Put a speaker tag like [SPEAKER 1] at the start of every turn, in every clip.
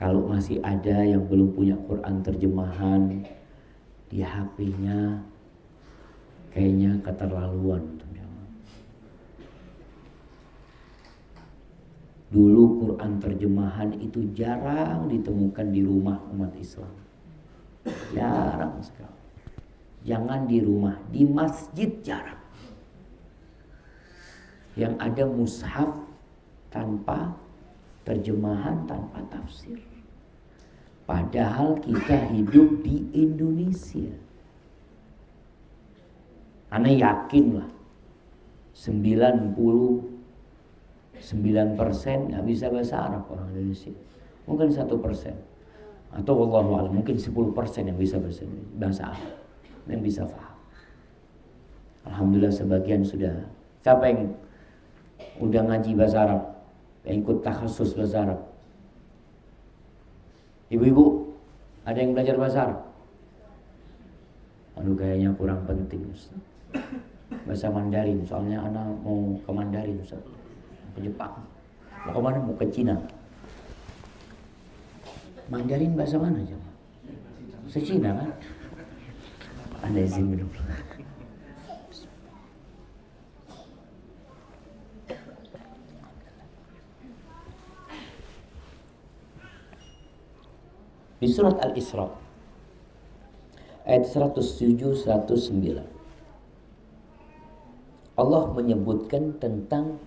[SPEAKER 1] Kalau masih ada yang belum punya Quran terjemahan di HP-nya, kayaknya keterlaluan. Dulu Quran terjemahan itu jarang ditemukan di rumah umat Islam. Jarang sekali. Jangan di rumah, di masjid jarang. Yang ada mushaf tanpa terjemahan, tanpa tafsir. Padahal kita hidup di Indonesia. Ana yakin lah 99% nggak bisa bahasa Arab orang Indonesia. Mungkin 1%. Atau wallahualam mungkin 10% yang bisa bahasa Arab. Yang bisa paham. Alhamdulillah sebagian sudah. Siapa yang udah ngaji bahasa Arab? Yang ikut takhasus bahasa Arab? Ibu-ibu, ada yang belajar bahasa Arab? Aduh kayaknya kurang penting Ustaz. Bahasa Mandarin, soalnya anak mau ke Mandarin Ustaz. Ke Jepang. Mau kemana? Mau ke Cina. Mandarin bahasa mana aja? Bahasa Cina kan? Anda izin minum. Di surat Al-Isra ayat 107-109 Allah menyebutkan tentang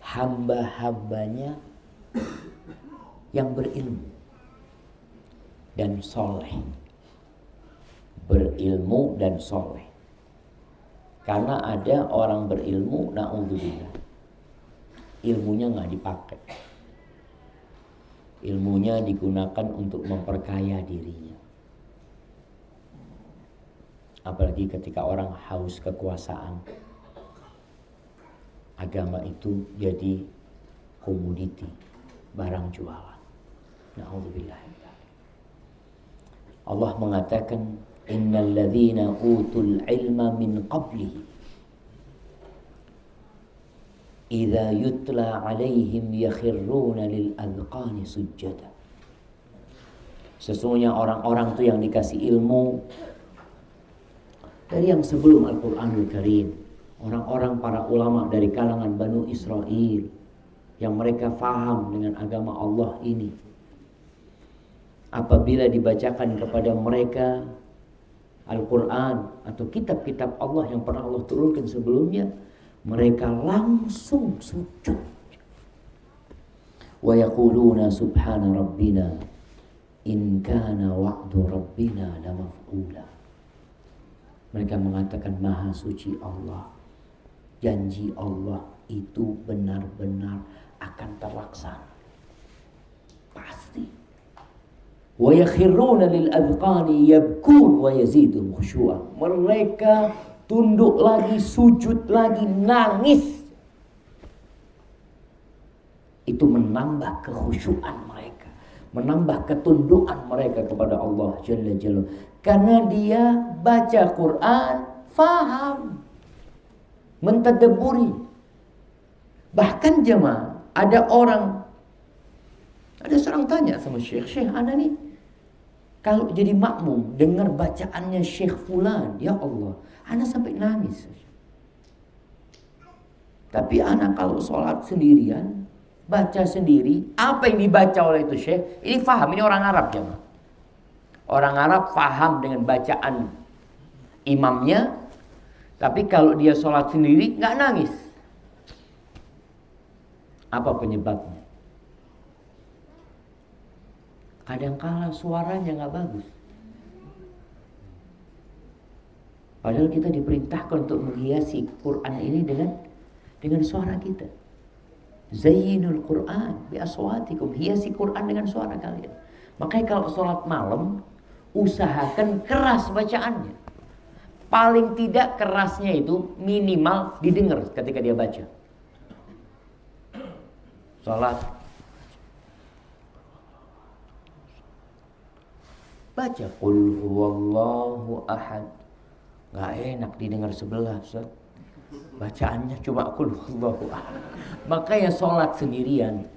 [SPEAKER 1] hamba-hambanya yang berilmu dan soleh. Berilmu dan soleh. Karena ada orang berilmu, na'udzubillah, ilmunya gak dipakai. Ilmunya digunakan untuk memperkaya dirinya. Apalagi ketika orang haus kekuasaan, agama itu jadi komoditi, barang jualan. Na'udzubillah. Allah mengatakan, innal ladzina utul ilma min qablihi idza yutla alaihim yakhirruna lil adqani sujada. Sesungguhnya orang-orang itu yang dikasih ilmu dari yang sebelum Al-Qur'anul Karim, orang-orang para ulama dari kalangan Banu Israel yang mereka faham dengan agama Allah ini, apabila dibacakan kepada mereka Al-Quran atau kitab-kitab Allah yang pernah Allah turunkan sebelumnya, mereka langsung sujud. Wa yaquluna subhana rabbina in kana wa'du rabbina lamaf'ula. Mereka mengatakan maha suci Allah, janji Allah itu benar-benar akan terlaksana, pasti. Wa yakhirruna lil adqani yabkun wa yazidum khusyu'a. Mereka tunduk lagi, sujud lagi, nangis. Itu menambah kekhusyuan mereka, menambah ketundukan mereka kepada Allah Jalla Jalla. Karena dia baca Quran, faham, mentadabburi. Bahkan jemaah, ada seorang tanya sama Syekh, ana nih kalau jadi makmum dengar bacaannya Syekh Fulan, ya Allah, ana sampai nangis. Tapi ana kalau sholat sendirian, baca sendiri, apa yang dibaca oleh itu Syekh, ini faham, ini orang Arab ya. Orang Arab faham dengan bacaan imamnya, tapi kalau dia sholat sendiri nggak nangis. Apa penyebabnya? Kadang-kala suaranya nggak bagus. Padahal kita diperintahkan untuk menghiasi Quran ini dengan suara kita. Zayyinul Quran bi aswatikum, hiasi Quran dengan suara kalian. Makanya kalau sholat malam, usahakan keras bacaannya. Paling tidak kerasnya itu minimal didengar ketika dia baca. Sholat, baca qul huwallahu ahad, nggak enak didengar sebelah, Ustaz. Bacaannya cuma qul huwallahu ahad. Makanya sholat sendirian,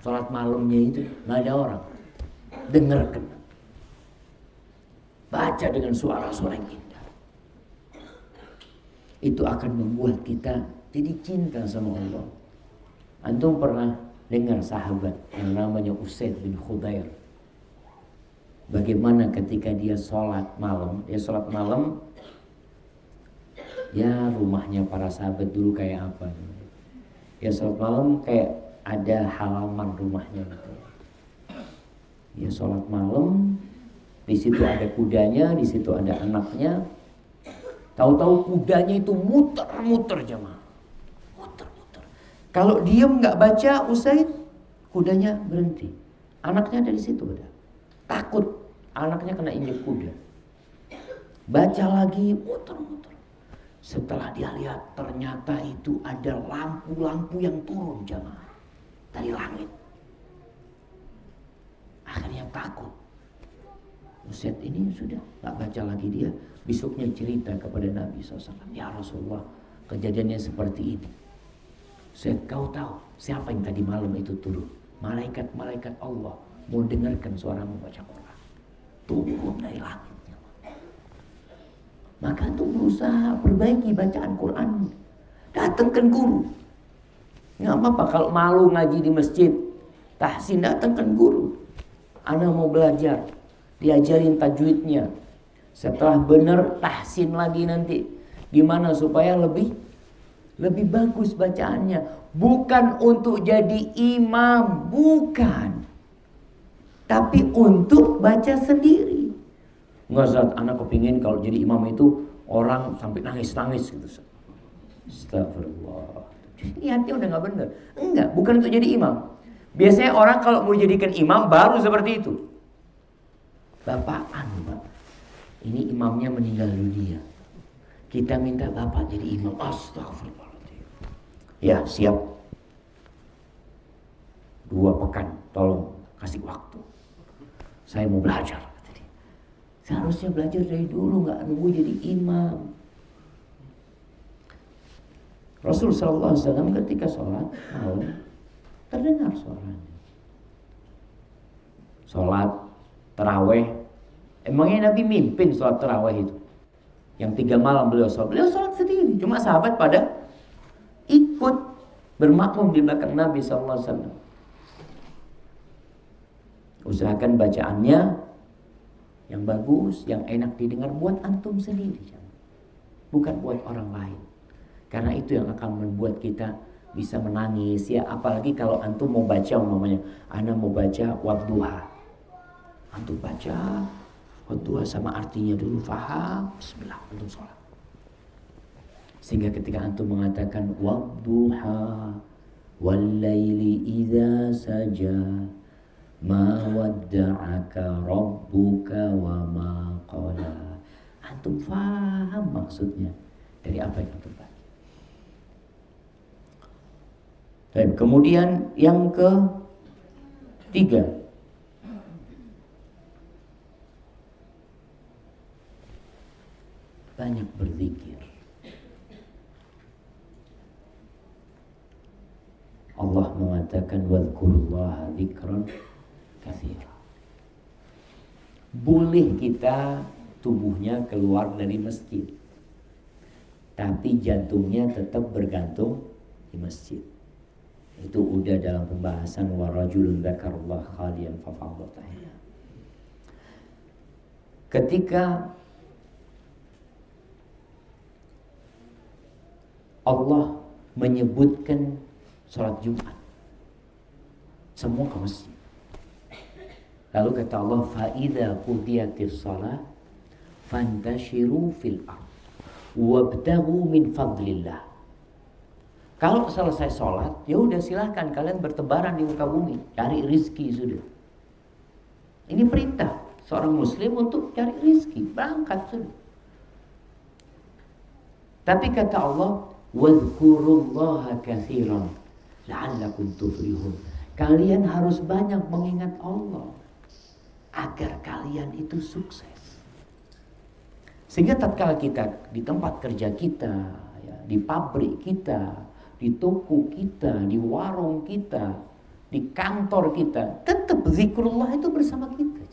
[SPEAKER 1] Sholat malamnya itu nggak ada orang. Dengarkan. Baca dengan suara-suara yang indah. Itu akan membuat kita jadi cinta sama Allah. Antum pernah dengar sahabat yang namanya Usaid bin Khudair? Bagaimana ketika dia sholat malam? Dia sholat malam, ya rumahnya para sahabat dulu kayak apa? Ya sholat malam kayak ada halaman rumahnya gitu. Ya sholat malam, di situ ada kudanya, di situ ada anaknya. Tahu-tahu kudanya itu muter-muter jemaah. Muter-muter. Kalau diem nggak baca Usaid, kudanya berhenti. Anaknya ada di situ udah. Takut anaknya kena injek kuda. Baca lagi, muter-muter. Setelah dia lihat ternyata itu ada lampu-lampu yang turun jemaah dari langit. Akhirnya takut. Usaid ini sudah gak baca lagi dia. Besoknya cerita kepada Nabi SAW. Ya Rasulullah, kejadiannya seperti ini. Usaid, kau tahu siapa yang tadi malam itu turun? Malaikat-malaikat Allah mau dengarkan suaramu baca Quran. Turun dari langitnya. Maka untuk berusaha perbaiki bacaan Quran. Datangkan guru. Nggak apa-apa kalau malu ngaji di masjid. Tahsin, datangkan guru. Anak mau belajar, diajarin tajwidnya. Setelah benar tahsin lagi nanti. Gimana supaya lebih bagus bacaannya. Bukan untuk jadi imam, bukan. Tapi untuk baca sendiri. Nggak Zat, anak kepingin kalau jadi imam itu orang sampai nangis-nangis gitu. Astagfirullah. Niatnya udah nggak benar. Enggak, bukan untuk jadi imam. Biasanya orang kalau mau dijadikan imam baru seperti itu. Bapak, ini imamnya meninggal dunia. Kita minta bapak jadi imam. Astagfirullahaladzim. Ya, siap. 2 pekan, tolong kasih waktu. Saya mau belajar. Seharusnya belajar dari dulu, nggak nunggu jadi imam. Rasul SAW ketika sholat malam terdengar suaranya. Sholat taraweh. Emangnya Nabi mimpin sholat taraweh itu? Yang 3 malam beliau sholat sendiri. Cuma sahabat pada ikut bermakmum di belakang Nabi SAW. Usahakan bacaannya yang bagus, yang enak didengar buat antum sendiri, bukan buat orang lain. Karena itu yang akan membuat kita bisa menangis ya. Apalagi kalau antum mau baca umpamanya, ana mau baca wadduha. Antum baca wadduha sama artinya dulu, faham, bismillah, antum sholat. Sehingga ketika antum mengatakan wadduha wallaili idza saja ma wadda'aka rabbuka wa ma qala, antum faham maksudnya dari apa yang antum baca. Dan kemudian yang ketiga, banyak berzikir. Allah mengatakan wadhkurullaha dzikran katsira. Boleh kita tubuhnya keluar dari masjid, tapi jantungnya tetap bergantung di masjid. Itu udah dalam pembahasan warajulun dzakarallah khalian fafadhat. Ketika Allah menyebutkan sholat Jumat, semua ke masjid. Lalu kata Allah, فَإِذَا قُضِيَتِ الصَّلَاةِ فَانْتَشِرُوا فِي الْأَرْضِ وَابْتَغُوا مِنْ فَضْلِ اللَّهِ. Kalau selesai sholat, ya udah silahkan kalian bertebaran di muka bumi, cari rizki sudah. Ini perintah seorang muslim untuk cari rizki, berangkat sudah. Tapi kata Allah, wadhkurullaha katsiran la'allakum tuflihun. Kalian harus banyak mengingat Allah agar kalian itu sukses. Sehingga tatkala kita di tempat kerja kita, ya, di pabrik kita, di toko kita, di warung kita, di kantor kita, tetap zikrullah itu bersama kita.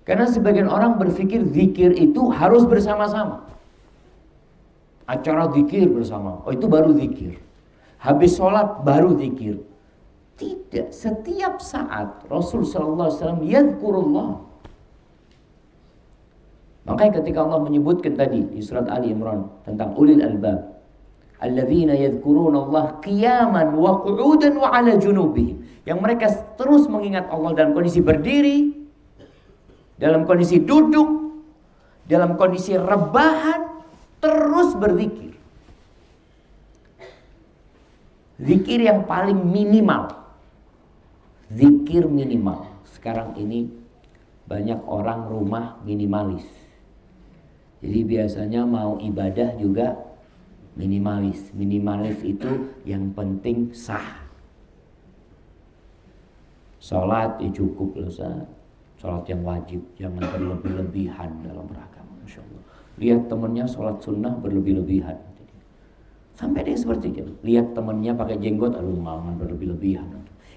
[SPEAKER 1] Karena sebagian orang berpikir zikir itu harus bersama-sama. Acara zikir bersama, oh itu baru zikir. Habis sholat baru zikir. Tidak, setiap saat Rasul sallallahu alaihi wasallam yadhkurullah. Makanya ketika Allah menyebutkan tadi di surat Ali Imran tentang ulil albab, alladzina yadhkurunallaha qiyaman wa qu'udan wa 'ala junubihim, yang mereka terus mengingat Allah dalam kondisi berdiri, dalam kondisi duduk, dalam kondisi rebahan, terus berzikir. Zikir yang paling minimal. Zikir minimal. Sekarang ini banyak orang rumah minimalis. Jadi biasanya mau ibadah juga minimalis. Minimalis itu yang penting sah. Sholat ya cukup loh, sholat yang wajib, jangan berlebih-lebihan dalam beragama. Masya Allah. Lihat temennya sholat sunnah berlebih-lebihan. Sampai dia seperti itu. Lihat temennya pakai jenggot, aduh jangan berlebih-lebihan.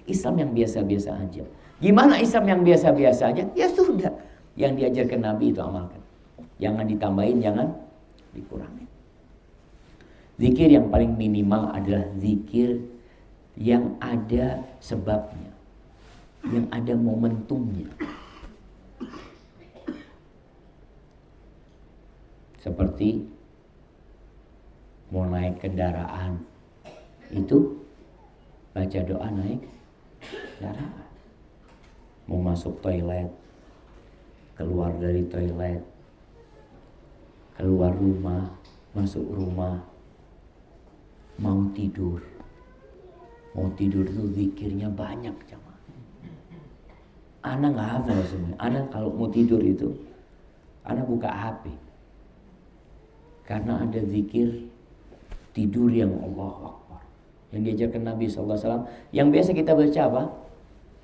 [SPEAKER 1] Islam yang biasa-biasa aja. Gimana Islam yang biasa-biasa aja? Ya sudah, yang diajarkan Nabi itu amalkan. Jangan ditambahin, jangan dikurangi. Zikir yang paling minimal adalah zikir yang ada sebabnya, yang ada momentumnya. Seperti mau naik kendaraan, itu baca doa naik kendaraan. Mau masuk toilet, keluar dari toilet, keluar rumah, masuk rumah, mau tidur. Mau tidur itu zikirnya banyak jemaah. Ana nggak hafal semuanya. Ana kalau mau tidur itu, ana buka HP. Karena ada zikir tidur yang Allahu Akbar, yang diajarkan Nabi SAW, yang biasa kita baca apa?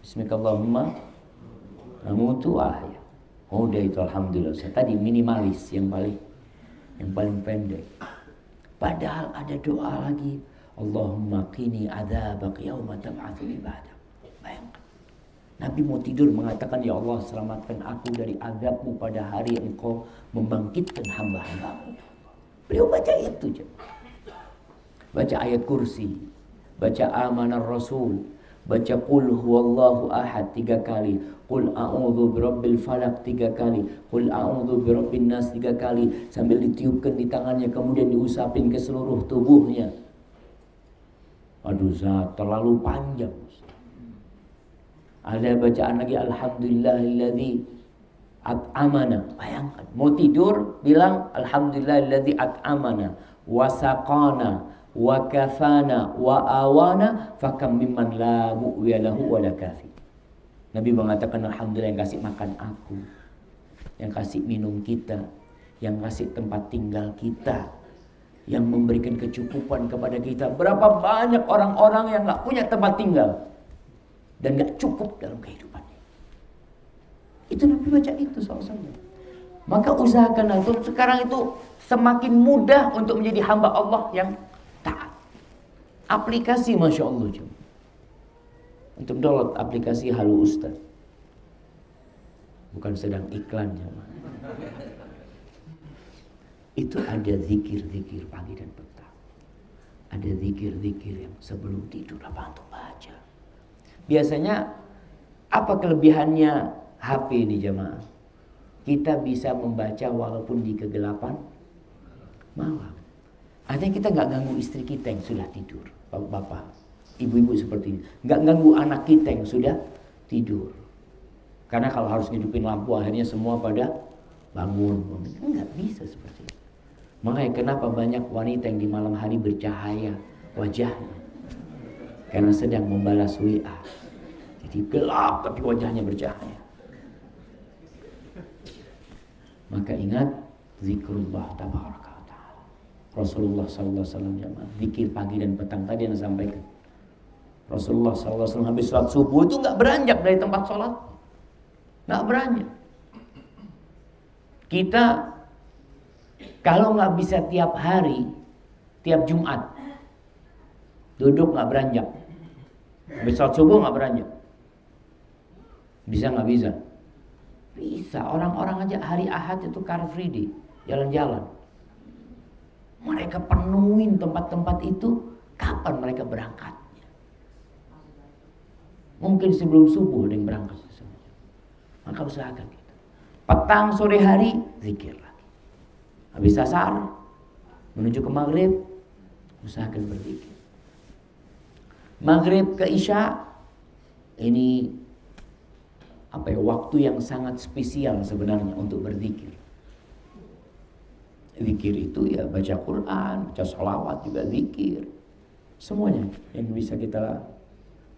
[SPEAKER 1] Bismillahirrahmanirrahim, namutu ahya. Oh udah itu alhamdulillah. Tadi minimalis, yang paling pendek. Padahal ada doa lagi, Allahumma qini adzabak yauma tab'atsu ibadak. Bayangkan, Nabi mau tidur mengatakan, ya Allah selamatkan aku dari azabmu pada hari engkau membangkitkan hamba-hambamu. Beliau baca itu, baca ayat kursi, baca amanar rasul, baca qul huwallahu ahad 3 kali, qul a'udzu birabbil falaq 3 kali, qul a'udzu birabbin nas 3 kali, sambil ditiupkan di tangannya, kemudian diusapin ke seluruh tubuhnya. Aduh, terlalu panjang. Ada bacaan lagi, alhamdulillahilladzi at'amana. Bayangkan, mau tidur bilang alhamdulillahilladzi at'amana wa saqana wa kafana wa awana fakam mimman la mu'wiya lahu wa la kafi. Nabi mengatakan alhamdulillah yang kasih makan aku, yang kasih minum kita, yang kasih tempat tinggal kita, yang memberikan kecukupan kepada kita. Berapa banyak orang-orang yang gak punya tempat tinggal dan gak cukup dalam kehidupannya. Itu Nabi baca itu SAW. Maka usahakan itu sekarang itu semakin mudah untuk menjadi hamba Allah yang taat. Aplikasi Masya Allah. Untuk download aplikasi Halo Ustaz. Bukan sedang iklan ya. Itu ada zikir-zikir pagi dan petang. Ada zikir-zikir yang sebelum tidur apa untuk baca. Biasanya apa kelebihannya HP ini jemaah? Kita bisa membaca walaupun di kegelapan malam. Artinya kita gak ganggu istri kita yang sudah tidur. Bapak, ibu-ibu seperti ini. Gak ganggu anak kita yang sudah tidur. Karena kalau harus ngidupin lampu akhirnya semua pada bangun. Enggak bisa seperti itu. Makanya kenapa banyak wanita yang di malam hari bercahaya wajahnya? Karena sedang membalas WA. Jadi gelap tapi wajahnya bercahaya. Maka ingat zikrullah tabaraka wa ta'ala. Rasulullah sallallahu alaihi wasallam jamaah zikir pagi dan petang tadi yang sampaikan. Rasulullah sallallahu alaihi wasallam habis salat subuh itu enggak beranjak dari tempat salat. Enggak beranjak. Kita kalau enggak bisa tiap hari, tiap Jumat duduk enggak beranjak, Habis sholat subuh nggak beranjak. Bisa nggak bisa? Bisa. Orang-orang aja hari Ahad itu Car Free Day, jalan-jalan. Mereka penuhin tempat-tempat itu. Kapan mereka berangkatnya? Mungkin sebelum subuh ada yang berangkat. Maka usahakan kita. Petang sore hari zikir lagi. Habis asar menuju ke maghrib, usahakan berzikir. Maghrib ke isya ini waktu yang sangat spesial sebenarnya untuk berzikir. Zikir itu ya baca Quran, baca sholawat juga zikir. Semuanya yang bisa kita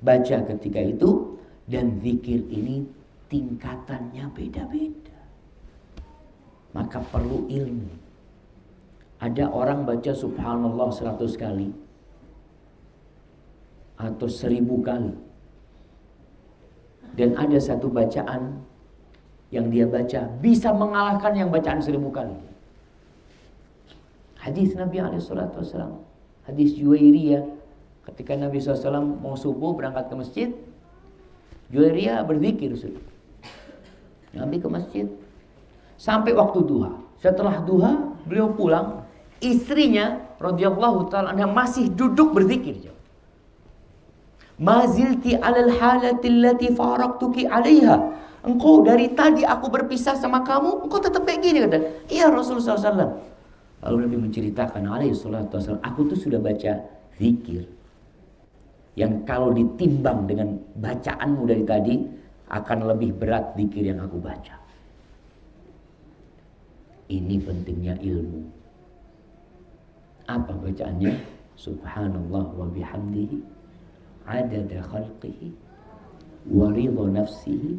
[SPEAKER 1] baca ketika itu. Dan zikir ini tingkatannya beda-beda. Maka perlu ilmu. Ada orang baca subhanallah 100 kali atau 1000 kali. Dan ada satu bacaan yang dia baca bisa mengalahkan yang bacaan 1000 kali. Hadis Nabi SAW, hadis Juwairiyah, ketika Nabi SAW mau subuh berangkat ke masjid, Juwairiyah berzikir sudah. Nabi ke masjid sampai waktu duha. Setelah duha beliau pulang, istrinya radhiyallahu ta'ala anha masih duduk berzikir. Mazilti alal halati allati faraqtuki 'alaiha. Engkau dari tadi aku berpisah sama kamu, engkau tetap kayak gini, kata. Iya Rasulullah SAW. Lalu Nabi menceritakan alaihi salatu wasallam, aku tuh sudah baca zikir yang kalau ditimbang dengan bacaanmu dari tadi akan lebih berat zikir yang aku baca. Ini pentingnya ilmu. Apa bacaannya? Subhanallah wa bihamdihi adada khalqihi wa ridha nafsihi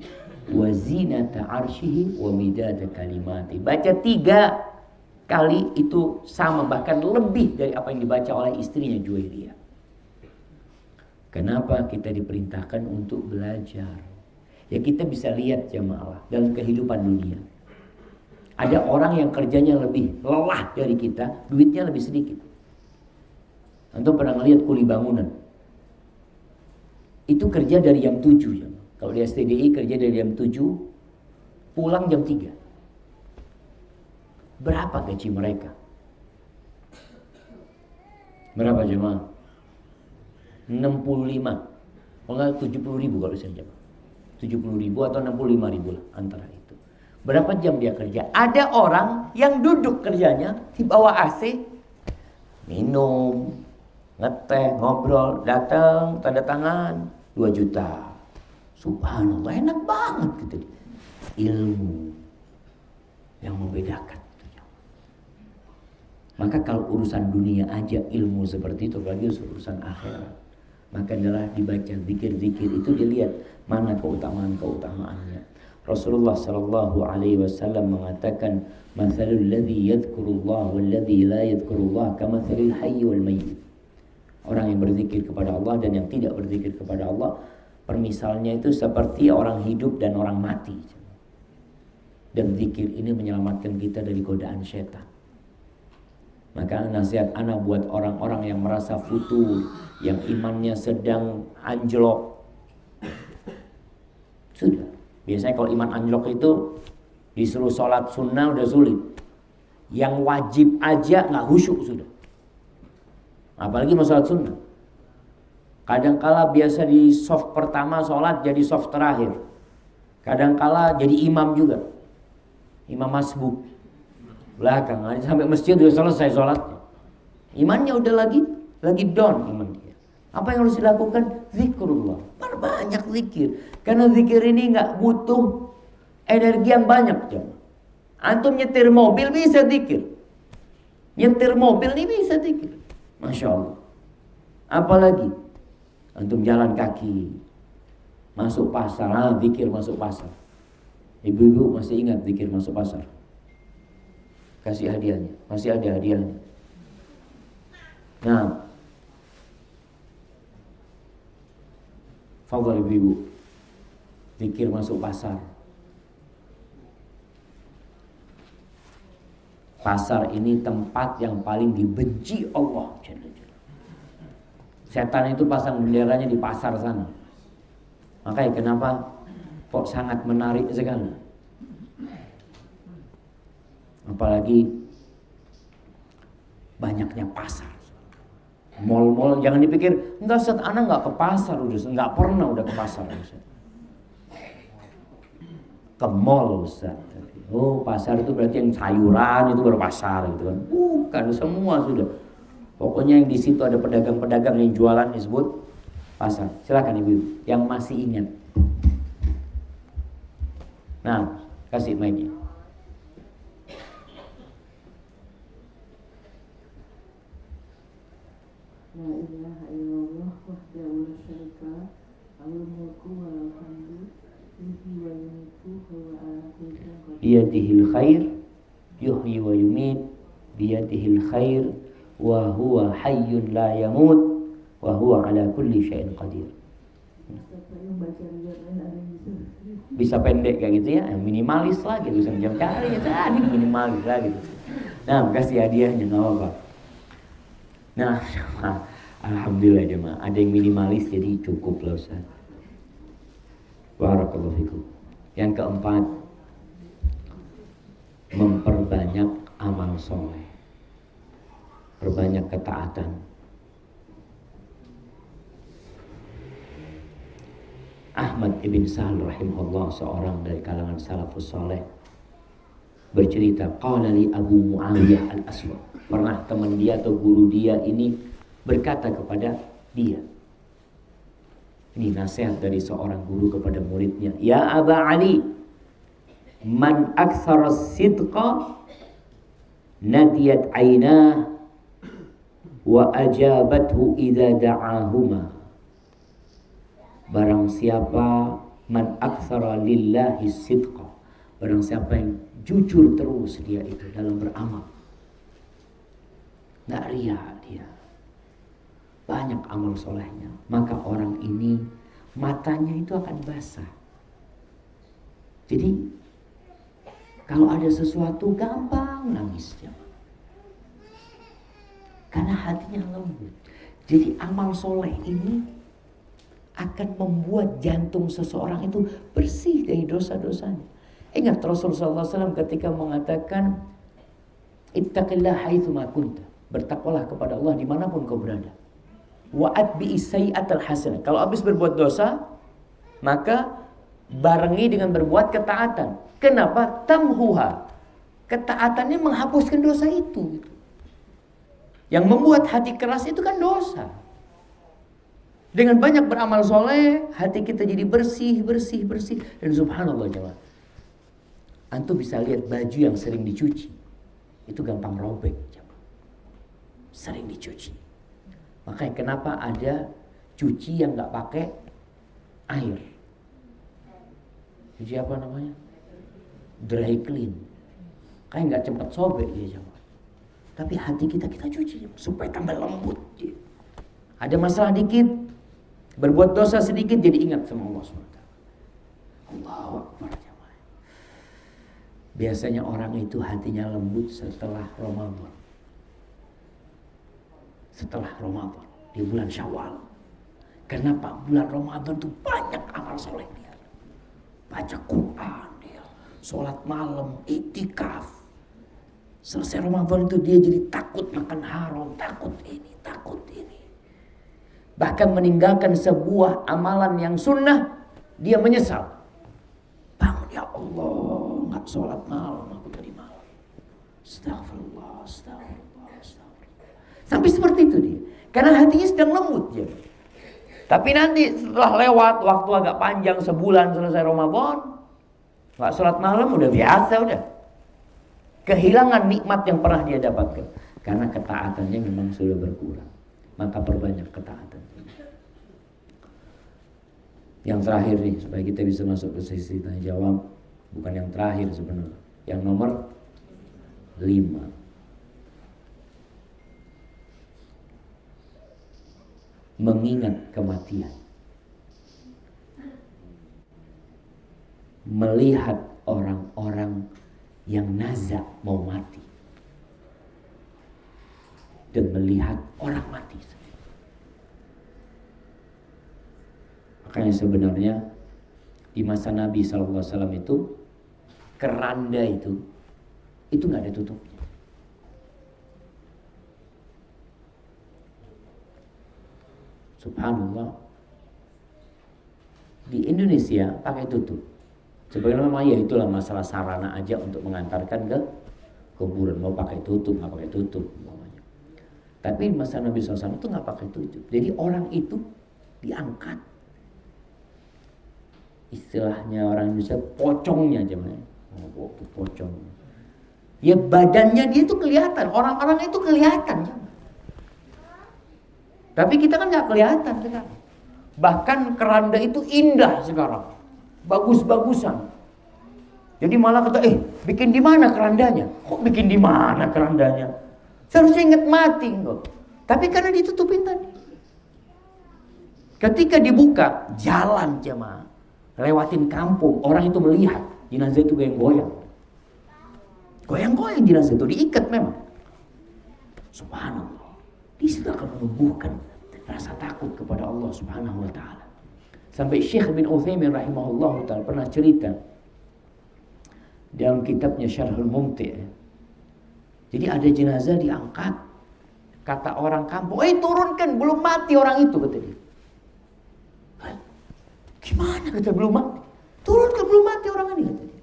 [SPEAKER 1] wa zinata arshihi wa midada kalimati. Baca 3 kali itu sama, bahkan lebih dari apa yang dibaca oleh istrinya Juwairiyah. Kenapa kita diperintahkan untuk belajar? Ya kita bisa lihat jemaah dalam kehidupan dunia. Ada orang yang kerjanya lebih lelah dari kita, duitnya lebih sedikit. Antum pernah ngelihat kuli bangunan? Itu kerja dari jam 7 ya. Kalau di STDI kerja dari jam 7, pulang jam 3. Berapa gaji mereka? Berapa jemaah? 65. Kalau enggak 70.000 kalau saya jawab. 70.000 atau 65.000 lah antara itu. Berapa jam dia kerja? Ada orang yang duduk kerjanya di bawah AC, minum, ngeteh, ngobrol, datang, tanda tangan, 2 juta. Subhanallah, enak banget gitu. Ilmu yang membedakan. Maka kalau urusan dunia aja ilmu seperti itu, apalagi urusan akhirat, maka adalah dibaca zikir-zikir itu dilihat mana keutamaan-keutamaannya. Rasulullah sallallahu alaihi wasallam mengatakan, "Matsalul ladzi yadhkurullah wal ladzi la yadhkurullah kamatsalil hayy wal mayyit." Orang yang berzikir kepada Allah dan yang tidak berzikir kepada Allah, permisalnya itu seperti orang hidup dan orang mati. Dan zikir ini menyelamatkan kita dari godaan setan. Maka nasihat anak buat orang-orang yang merasa futur, yang imannya sedang anjlok. Sudah. Biasanya kalau iman anjlok itu disuruh sholat sunnah udah sulit. Yang wajib aja nggak khusyuk sudah. Apalagi mau sholat sunnah. Kadangkala biasa di soft pertama sholat jadi soft terakhir. Kadangkala jadi imam juga. Imam masbuk. Belakang sampai masjid udah selesai sholatnya, imannya udah lagi down iman dia. Apa yang harus dilakukan? Zikrullah. Perbanyak zikir, karena zikir ini nggak butuh energi yang banyak. Antum nyetir mobil bisa zikir, nyetir mobil ini bisa zikir, masya Allah. Apalagi antum jalan kaki masuk pasar, zikir masuk pasar. Ibu-ibu masih ingat zikir masuk pasar? Kasih hadiahnya, masih ada hadiahnya. Nah, fadhal ibu-ibu, zikir masuk pasar. Pasar ini tempat yang paling dibenci Allah. Setan itu pasang benderanya di pasar sana. Makanya kenapa kok sangat menarik sekali. Apalagi banyaknya pasar. Mall-mall, jangan dipikir enggak Ustaz, ana enggak ke pasar udah, enggak pernah udah ke pasar Ustaz. Ke mall Ustaz. Oh, pasar itu berarti yang sayuran itu baru pasar gitu kan. Bukan, semua sudah. Pokoknya yang di situ ada pedagang-pedagang yang jualan disebut pasar. Silakan Ibu yang masih ingat. Nah, kasih mic-nya.
[SPEAKER 2] La ilaha illallah wahdahu la syarika lah, lahul mulku wa lahul hamdu, yuhyi wa yumiitu wa huwa ala kulli syai'in qadir.
[SPEAKER 1] Biyadihil khair, yuhyi wa yumiit, biyadihil khair, wa huwa hayyun la yamut, wa huwa ala kulli syai'in qadir. Bisa pendek kayak gitu ya, minimalis lah gitu, jam cari ya tadi minimalis lah gitu. Nah, kasih hadiahnya nggak apa-apa. Nah, alhamdulillah jemaah, ada yang minimalis jadi cukup lah Ustaz. Barakallahu fikum. Yang keempat, memperbanyak amal soleh, perbanyak ketaatan. Ahmad ibn Sahal rahimahullah, seorang dari kalangan salafus soleh, bercerita, qala li Abu Muawiyah al-Aswad, pernah teman dia atau guru dia ini berkata kepada dia, ini nasihat dari seorang guru kepada muridnya, ya Aba Ali, man aktsara sidqa nadiyat aynah wa ajabathu idza da'ahuma. Barang siapa man aktsara lillahi sidqa, barang siapa yang jujur terus dia itu dalam beramal, nggak ria dia, banyak amal solehnya, maka orang ini matanya itu akan basah. Jadi kalau ada sesuatu gampang nangisnya, karena hatinya lembut. Jadi amal soleh ini akan membuat jantung seseorang itu bersih dari dosa-dosanya. Ingat Rasulullah SAW ketika mengatakan, ittaqillah haitsu ma kunta, bertakwalah kepada Allah dimanapun kau berada. Wa atbi'is sayyi'atal hasanah, kalau habis berbuat dosa maka barengi dengan berbuat ketaatan. Kenapa? Tamhuha, ketaatannya menghapuskan dosa itu. Yang membuat hati keras itu kan dosa. Dengan banyak beramal soleh, hati kita jadi bersih. Dan subhanallah jemaah, antum bisa lihat baju yang sering dicuci itu gampang robek jemaah. Sering dicuci. Makanya kenapa ada cuci yang gak pakai air, cuci apa namanya, dry clean, kayak gak cepat sobek dia jemaah. Tapi hati kita cuci supaya tambah lembut. Ada masalah dikit, berbuat dosa sedikit, jadi ingat sama Allah SWT. Allahu Akbar jemaah. Biasanya orang itu hatinya lembut setelah Ramadan. Setelah Ramadan, di bulan Syawal. Kenapa? Bulan Ramadan itu banyak amal soleh dia. Baca Quran dia, sholat malam, iktikaf. Selesai Ramadan itu dia jadi takut makan haram, takut ini. Bahkan meninggalkan sebuah amalan yang sunnah, dia menyesal. Bangun, ya Allah, gak sholat malam aku tadi malam. Astagfirullah. Sampai seperti itu dia, karena hatinya sedang lembut dia. Tapi nanti setelah lewat waktu agak panjang, sebulan selesai Ramadan, gak sholat malam, udah biasa, udah kehilangan nikmat yang pernah dia dapatkan, karena ketaatannya memang sudah berkurang. Maka perbanyak ketaatan. Yang terakhir nih, supaya kita bisa masuk ke sesi tanya jawab, bukan yang terakhir sebenarnya, yang nomor 5, mengingat kematian. Melihat orang-orang yang nazak mau mati, dan melihat orang mati. Makanya sebenarnya di masa Nabi SAW itu keranda itu nggak ada tutupnya. Subhanallah. Di Indonesia pakai tutup. Sebagaimana ya itulah masalah sarana aja untuk mengantarkan ke kuburan, mau pakai tutup nggak pakai tutup namanya. Tapi masa Nabi SAW itu nggak pakai tutup. Jadi orang itu diangkat, istilahnya orang Indonesia pocongnya aja, pocong. Ya badannya dia itu kelihatan, orang-orang itu kelihatan. Tapi kita kan nggak kelihatan sekarang. Bahkan keranda itu indah sekarang, bagus-bagusan. Jadi malah kata, bikin di mana kerandanya? Kok bikin di mana kerandanya? Seharusnya ingat mati kok. Tapi karena ditutupin tadi. Ketika dibuka, jalan jemaah, lewatin kampung, orang itu melihat jenazah itu goyang-goyang. Goyang-goyang jenazah itu diikat memang. Subhanallah. Di situ akan menumbuhkan rasa takut kepada Allah Subhanahu wa taala. Sampai Syekh bin Utsaimin rahimahullah taala pernah cerita dalam kitabnya Syarhul Mumti'. Jadi ada jenazah diangkat, kata orang kampung, turunkan, belum mati orang itu, kata dia. Gimana kata belum mati? Turunkan, belum mati orang ini, kata dia.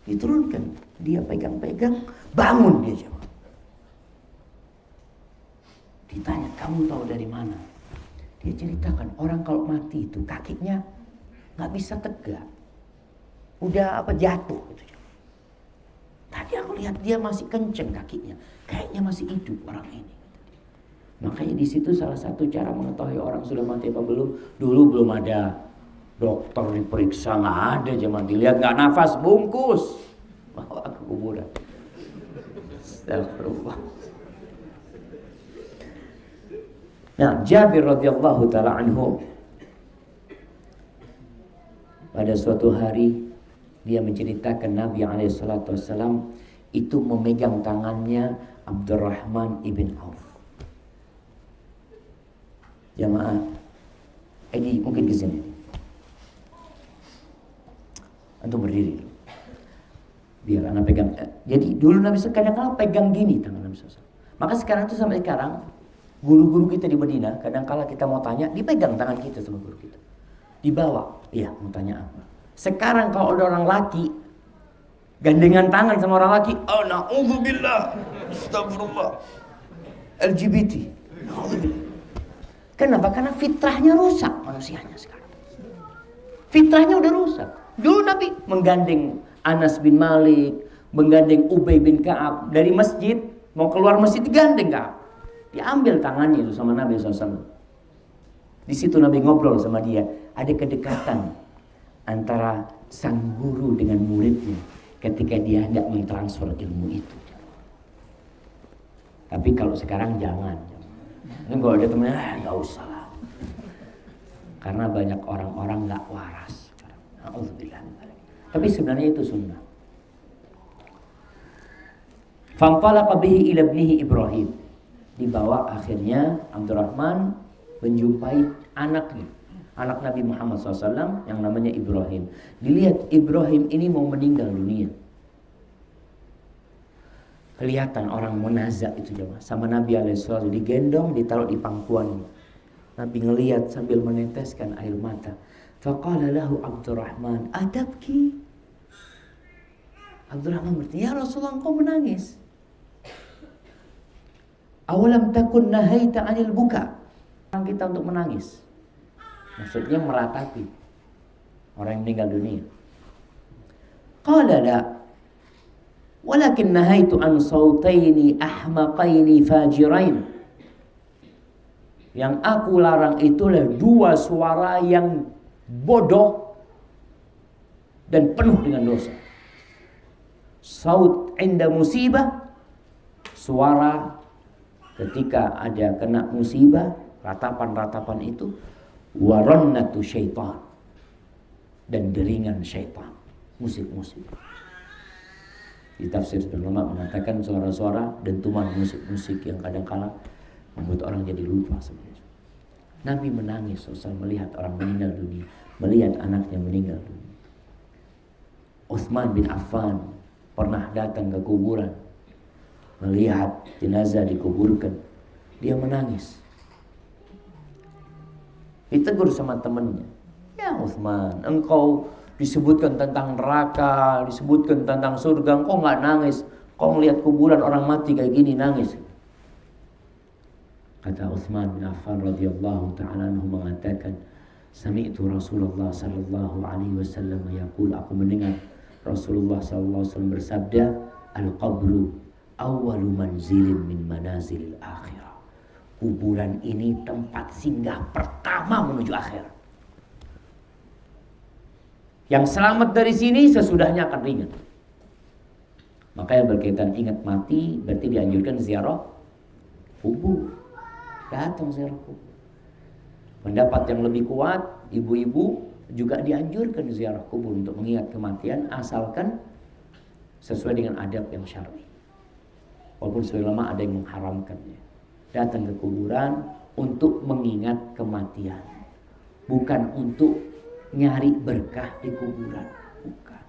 [SPEAKER 1] Diturunkan, dia pegang-pegang, bangun dia jawab. Ditanya, kamu tahu dari mana? Dia ceritakan, orang kalau mati itu kakinya nggak bisa tegak, udah jatuh gitu. Tadi aku lihat dia masih kenceng kakinya, kayaknya masih hidup orang ini. Makanya di situ salah satu cara mengetahui orang sudah mati apa belum. Dulu belum ada dokter diperiksa, nggak ada, cuma dilihat nggak nafas, bungkus, bawa ke kuburan. Astagfirullah. Nah, Jabir radhiyallahu taala anhu pada suatu hari dia menceritakan Nabi SAW itu memegang tangannya Abdurrahman ibn Auf. Jamaah, ini mungkin ke sini. Antum berdiri. Biar anak pegang. Jadi dulu Nabi kadang-kadang pegang gini tangan Nabi SAW. Maka sekarang itu sampai sekarang guru-guru kita di Madinah kadang-kala kita mau tanya dipegang tangan kita sama guru kita. Dibawa, iya mau tanya apa. Sekarang kalau ada orang laki gandengan tangan sama orang laki, oh na'udzubillah, astagfirullah, LGBT. Kenapa? Karena fitrahnya rusak manusianya sekarang. Fitrahnya udah rusak. Dulu Nabi menggandeng Anas bin Malik, menggandeng Ubay bin Ka'ab dari masjid, mau keluar masjid digandeng Ka'ab. Diambil tangannya itu sama Nabi SAW. Di situ Nabi ngobrol sama dia, ada kedekatan antara sang guru dengan muridnya ketika dia hendak mentransfer ilmu itu. Tapi kalau sekarang jangan. Kalau ada temennya, nggak usah lah. Karena banyak orang-orang nggak waras. Tapi sebenarnya itu sunnah. Fanfalaqa bihi ila ibnihi Ibrahim. Dibawa akhirnya Abdurrahman menjumpai anaknya, anak Nabi Muhammad SAW yang namanya Ibrahim. Dilihat Ibrahim ini mau meninggal dunia. Kelihatan orang munazak itu jemaah sama Nabi SAW, digendong, ditaruh di pangkuannya. Nabi ngelihat sambil meneteskan air mata. Faqala lahu Abdurrahman, adabki? Abdurrahman bertanya, ya Rasulullah engkau menangis. Awalam takun nahaita anil buka. Kita untuk menangis. Maksudnya meratapi orang yang meninggal dunia. Qala la. Walakin nahaitu an sautaini ahmaqaini fajirain. Yang aku larang itulah dua suara yang bodoh dan penuh dengan dosa. Saut inda musibah, suara ketika ada kena musibah, ratapan-ratapan itu, warannatu syaitan, dan deringan syaitan, musik-musik. Di tafsir ulama mengatakan suara-suara dentuman musik-musik yang kadang-kala membuat orang jadi lupa sebenarnya. Nabi menangis selesai melihat orang meninggal dunia, melihat anaknya meninggal dunia. Utsman bin Affan pernah datang ke kuburan, melihat jenazah dikuburkan, dia menangis. Ditegur sama temannya, ya Utsman, engkau disebutkan tentang neraka, disebutkan tentang surga, engkau nggak nangis. Kau melihat kuburan orang mati kayak gini nangis. Kata Utsman bin Affan radhiyallahu ta'ala anhu mengatakan, sami'tu Rasulullah sallallahu alaihi wasallam yaqul, aku mendengar Rasulullah sallallahu alaihi wasallam bersabda, al-qabru awwalu manzilin min manazilil akhirah. Kuburan ini tempat singgah pertama menuju akhirat. Yang selamat dari sini sesudahnya akan ringan. Makanya berkaitan ingat mati, berarti dianjurkan ziarah kubur. Datang ziarah kubur. Pendapat yang lebih kuat, ibu-ibu juga dianjurkan ziarah kubur untuk mengingat kematian, asalkan sesuai dengan adab yang syar'i. Walaupun sebagian ulama ada yang mengharamkannya. Datang ke kuburan untuk mengingat kematian, bukan untuk nyari berkah di kuburan. Bukan.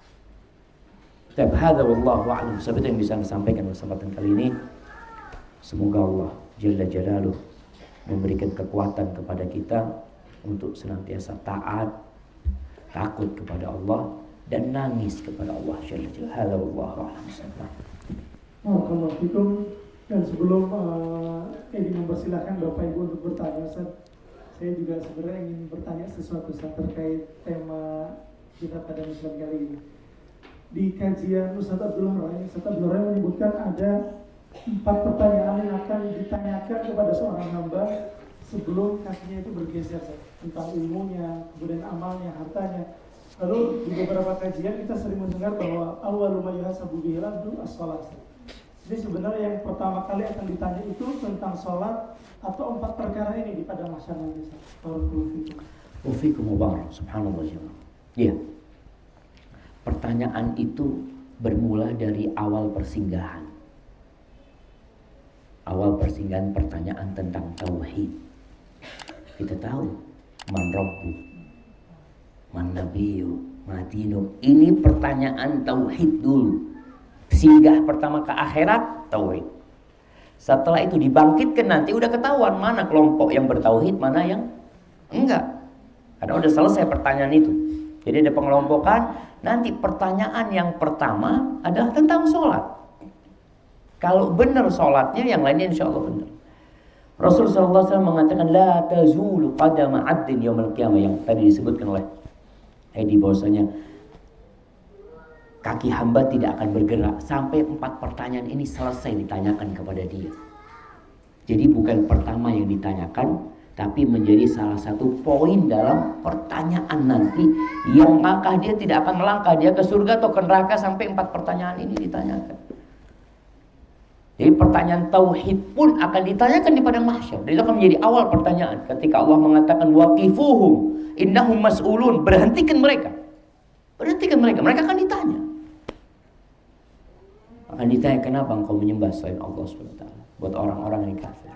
[SPEAKER 1] Tapi hadza wallahu a'lam. Seperti yang bisa saya sampaikan pada kesempatan kali ini. Semoga Allah Jalla Jalaluh memberikan kekuatan kepada kita untuk senantiasa taat, takut kepada Allah dan nangis kepada Allah Jalla Jalaluh. Hadza wallahu a'lam.
[SPEAKER 3] Barakallahu fikum. Dan sebelum ingin mempersilahkan Bapak Ibu untuk bertanya, Ustaz, saya juga sebenarnya ingin bertanya sesuatu terkait tema kita pada malam kali ini. Di kajian Ustaz Abdul Rai menyebutkan ada 4 pertanyaan yang akan ditanyakan kepada seorang hamba sebelum kakinya itu bergeser, tentang ilmunya, kemudian amalnya, hartanya. Lalu di beberapa kajian kita sering mendengar bahwa awwalu ma yuhasabu bihil abdu as-shalah. Jadi sebenarnya yang pertama kali akan ditanya itu tentang sholat atau 4 perkara ini di padang mahsyar nanti.
[SPEAKER 1] Wafikum mubarak, subhanallah jemaah. Iya. Pertanyaan itu bermula dari awal persinggahan. Awal persinggahan pertanyaan tentang tauhid. Kita tahu man rabbu, man nabiyyu, ma dinuk. Ini pertanyaan tauhid dulu. Singgah pertama ke akhirat, tauhid. Setelah itu dibangkitkan nanti udah ketahuan mana kelompok yang bertauhid, mana yang enggak. Karena udah selesai pertanyaan itu. Jadi ada pengelompokan. Nanti pertanyaan yang pertama adalah tentang sholat. Kalau benar sholatnya, yang lainnya insya Allah benar. Rasulullah SAW mengatakan la tazulu qadama 'abdin yaumil qiyamah, yang tadi disebutkan oleh Edi bahwasanya kaki hamba tidak akan bergerak sampai 4 pertanyaan ini selesai ditanyakan kepada dia. Jadi bukan pertama yang ditanyakan, tapi menjadi salah satu poin dalam pertanyaan nanti, yang maka dia tidak akan melangkah dia ke surga atau ke neraka sampai 4 pertanyaan ini ditanyakan. Jadi pertanyaan tauhid pun akan ditanyakan di padang mahsyar. Itu akan menjadi awal pertanyaan ketika Allah mengatakan waqifuhum innahum mas'ulun, berhentikan mereka. Berhentikan mereka, mereka akan ditanya. Akan ditanya, kenapa engkau menyembah selain Allah SWT? Buat orang-orang yang kafir.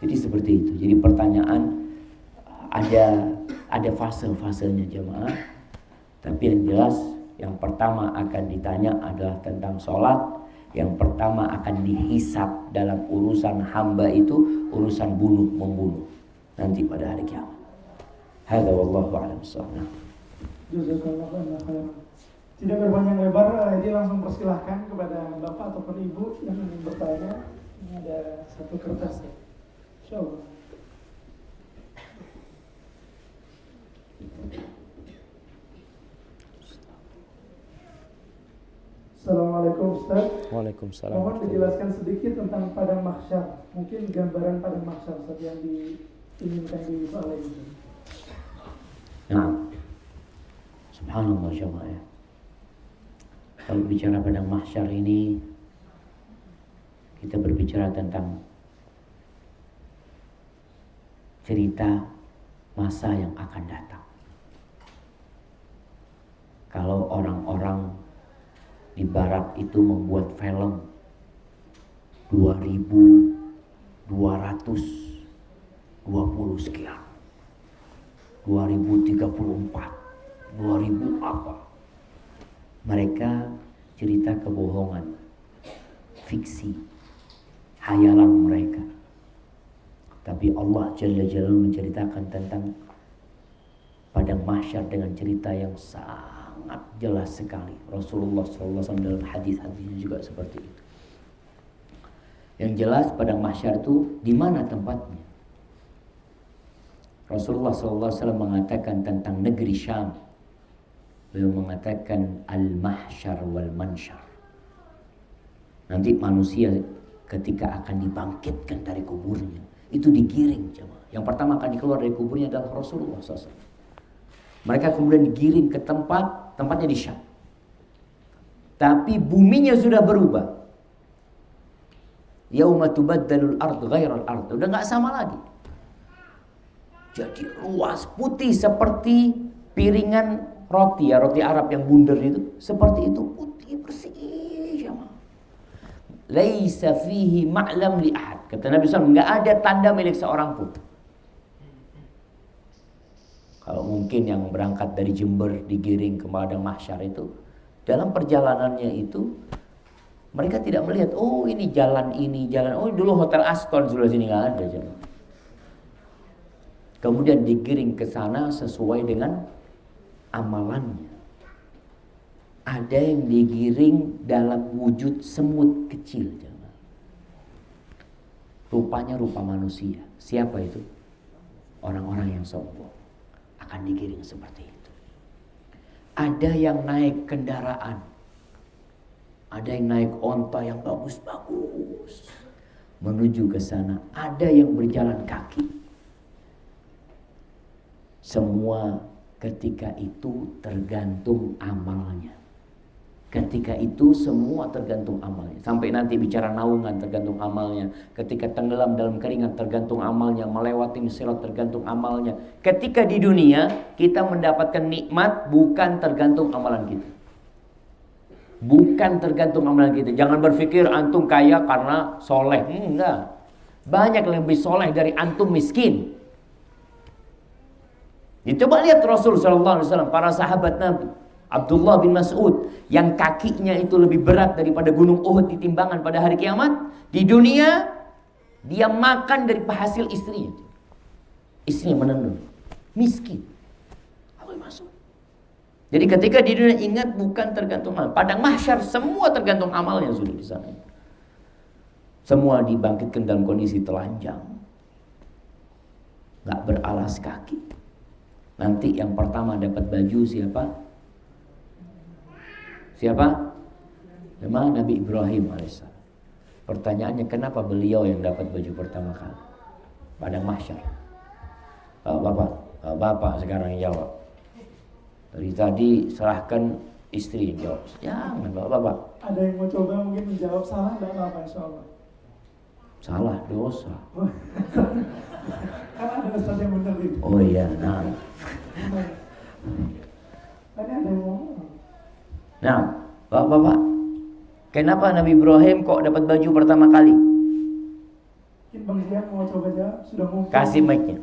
[SPEAKER 1] Jadi seperti itu. Jadi pertanyaan ada fase-fasenya jemaah. Tapi yang jelas, yang pertama akan ditanya adalah tentang sholat. Yang pertama akan dihisab dalam urusan hamba itu urusan bunuh-membunuh nanti pada hari kiamat. Hadza wallahu a'lam bishawab.
[SPEAKER 3] Jazakallahu khairan. Tidak berpanjang lebar, jadi langsung persilahkan kepada Bapak ataupun Ibu yang ingin bertanya. Ini ada satu kertas ya. Insyaallah. Assalamualaikum Ustaz.
[SPEAKER 1] Waalaikumsalam.
[SPEAKER 3] Mohon dijelaskan sedikit tentang padang mahsyar. Mungkin gambaran padang mahsyar Ustaz yang diinginkan di balai itu.
[SPEAKER 1] Nah, subhanallah jemaah. Kalau bicara padang mahsyar ini, kita berbicara tentang cerita masa yang akan datang. Kalau orang-orang di barat itu membuat film 2220 sekian, 2034, 2000 apa. Mereka cerita kebohongan, fiksi, hayalan mereka. Tapi Allah Jalla Jalaluhu menceritakan tentang padang mahsyar dengan cerita yang sangat jelas sekali. Rasulullah SAW dalam hadis-hadisnya juga seperti itu. Yang jelas padang mahsyar itu di mana tempatnya? Rasulullah SAW mengatakan tentang negeri Syam. Beliau mengatakan al-mahsyar wal mansyar. Nanti manusia ketika akan dibangkitkan dari kuburnya, itu digiring jemaah. Yang pertama akan dikeluar dari kuburnya adalah Rasulullah SAW. Mereka kemudian digiring ke tempatnya di Syam. Tapi buminya sudah berubah. Yauma tubaddalul ard ghairal ard. Udah gak sama lagi. Jadi luas putih seperti piringan roti ya, roti Arab yang bundar itu. Seperti itu, putih bersih jemaah. Laisa fihi ma'lam li ahad. Kata Nabi SAW, gak ada tanda milik seorang pun. Kalau mungkin yang berangkat dari Jember digiring ke padang mahsyar itu, dalam perjalanannya itu mereka tidak melihat, oh ini jalan, oh dulu Hotel Aston sebelah sini, nggak ada jemaah. Kemudian digiring ke sana sesuai dengan amalannya. Ada yang digiring dalam wujud semut kecil jemaah. Rupanya rupa manusia. Siapa itu? Orang-orang yang sombong akan digiring seperti itu. Ada yang naik kendaraan, ada yang naik onta yang bagus-bagus menuju ke sana, ada yang berjalan kaki. Semua ketika itu tergantung amalnya. Ketika itu semua tergantung amalnya. Sampai nanti bicara naungan tergantung amalnya. Ketika tenggelam dalam keringat tergantung amalnya. Melewati sirat tergantung amalnya. Ketika di dunia kita mendapatkan nikmat bukan tergantung amalan kita. Bukan tergantung amalan kita. Jangan berpikir antum kaya karena soleh. Enggak. Banyak yang lebih soleh dari antum miskin. Coba lihat Rasul SAW, para sahabat Nabi. Abdullah bin Mas'ud yang kakinya itu lebih berat daripada gunung Uhud di timbangan pada hari kiamat. Di dunia dia makan dari hasil istrinya. Istrinya menenun. Miskin. Abdullah bin Mas'ud. Jadi ketika di dunia ingat bukan tergantung amal. Padang mahsyar semua tergantung amalnya sudah di sana. Semua dibangkitkan dalam kondisi telanjang. Gak beralas kaki. Nanti yang pertama dapat baju siapa? Siapa? Memang Nabi Ibrahim AS. Pertanyaannya kenapa beliau yang dapat baju pertama kali? Padang mahsyar. Bapak sekarang yang jawab. Dari tadi serahkan istri yang jawab. Jangan bapak.
[SPEAKER 3] Ada yang mau coba mungkin menjawab salah dan apa insyaallah.
[SPEAKER 1] Salah dosa.
[SPEAKER 3] Kan ada ustaz yang benar itu.
[SPEAKER 1] Oh iya, nah.
[SPEAKER 3] Tadi ada yang ngomong.
[SPEAKER 1] Nah, bapak, kenapa Nabi Ibrahim kok dapat baju pertama kali?
[SPEAKER 3] Mungkin Bang Zian mau coba jawab, sudah ngumpul.
[SPEAKER 1] Kasih mic-nya.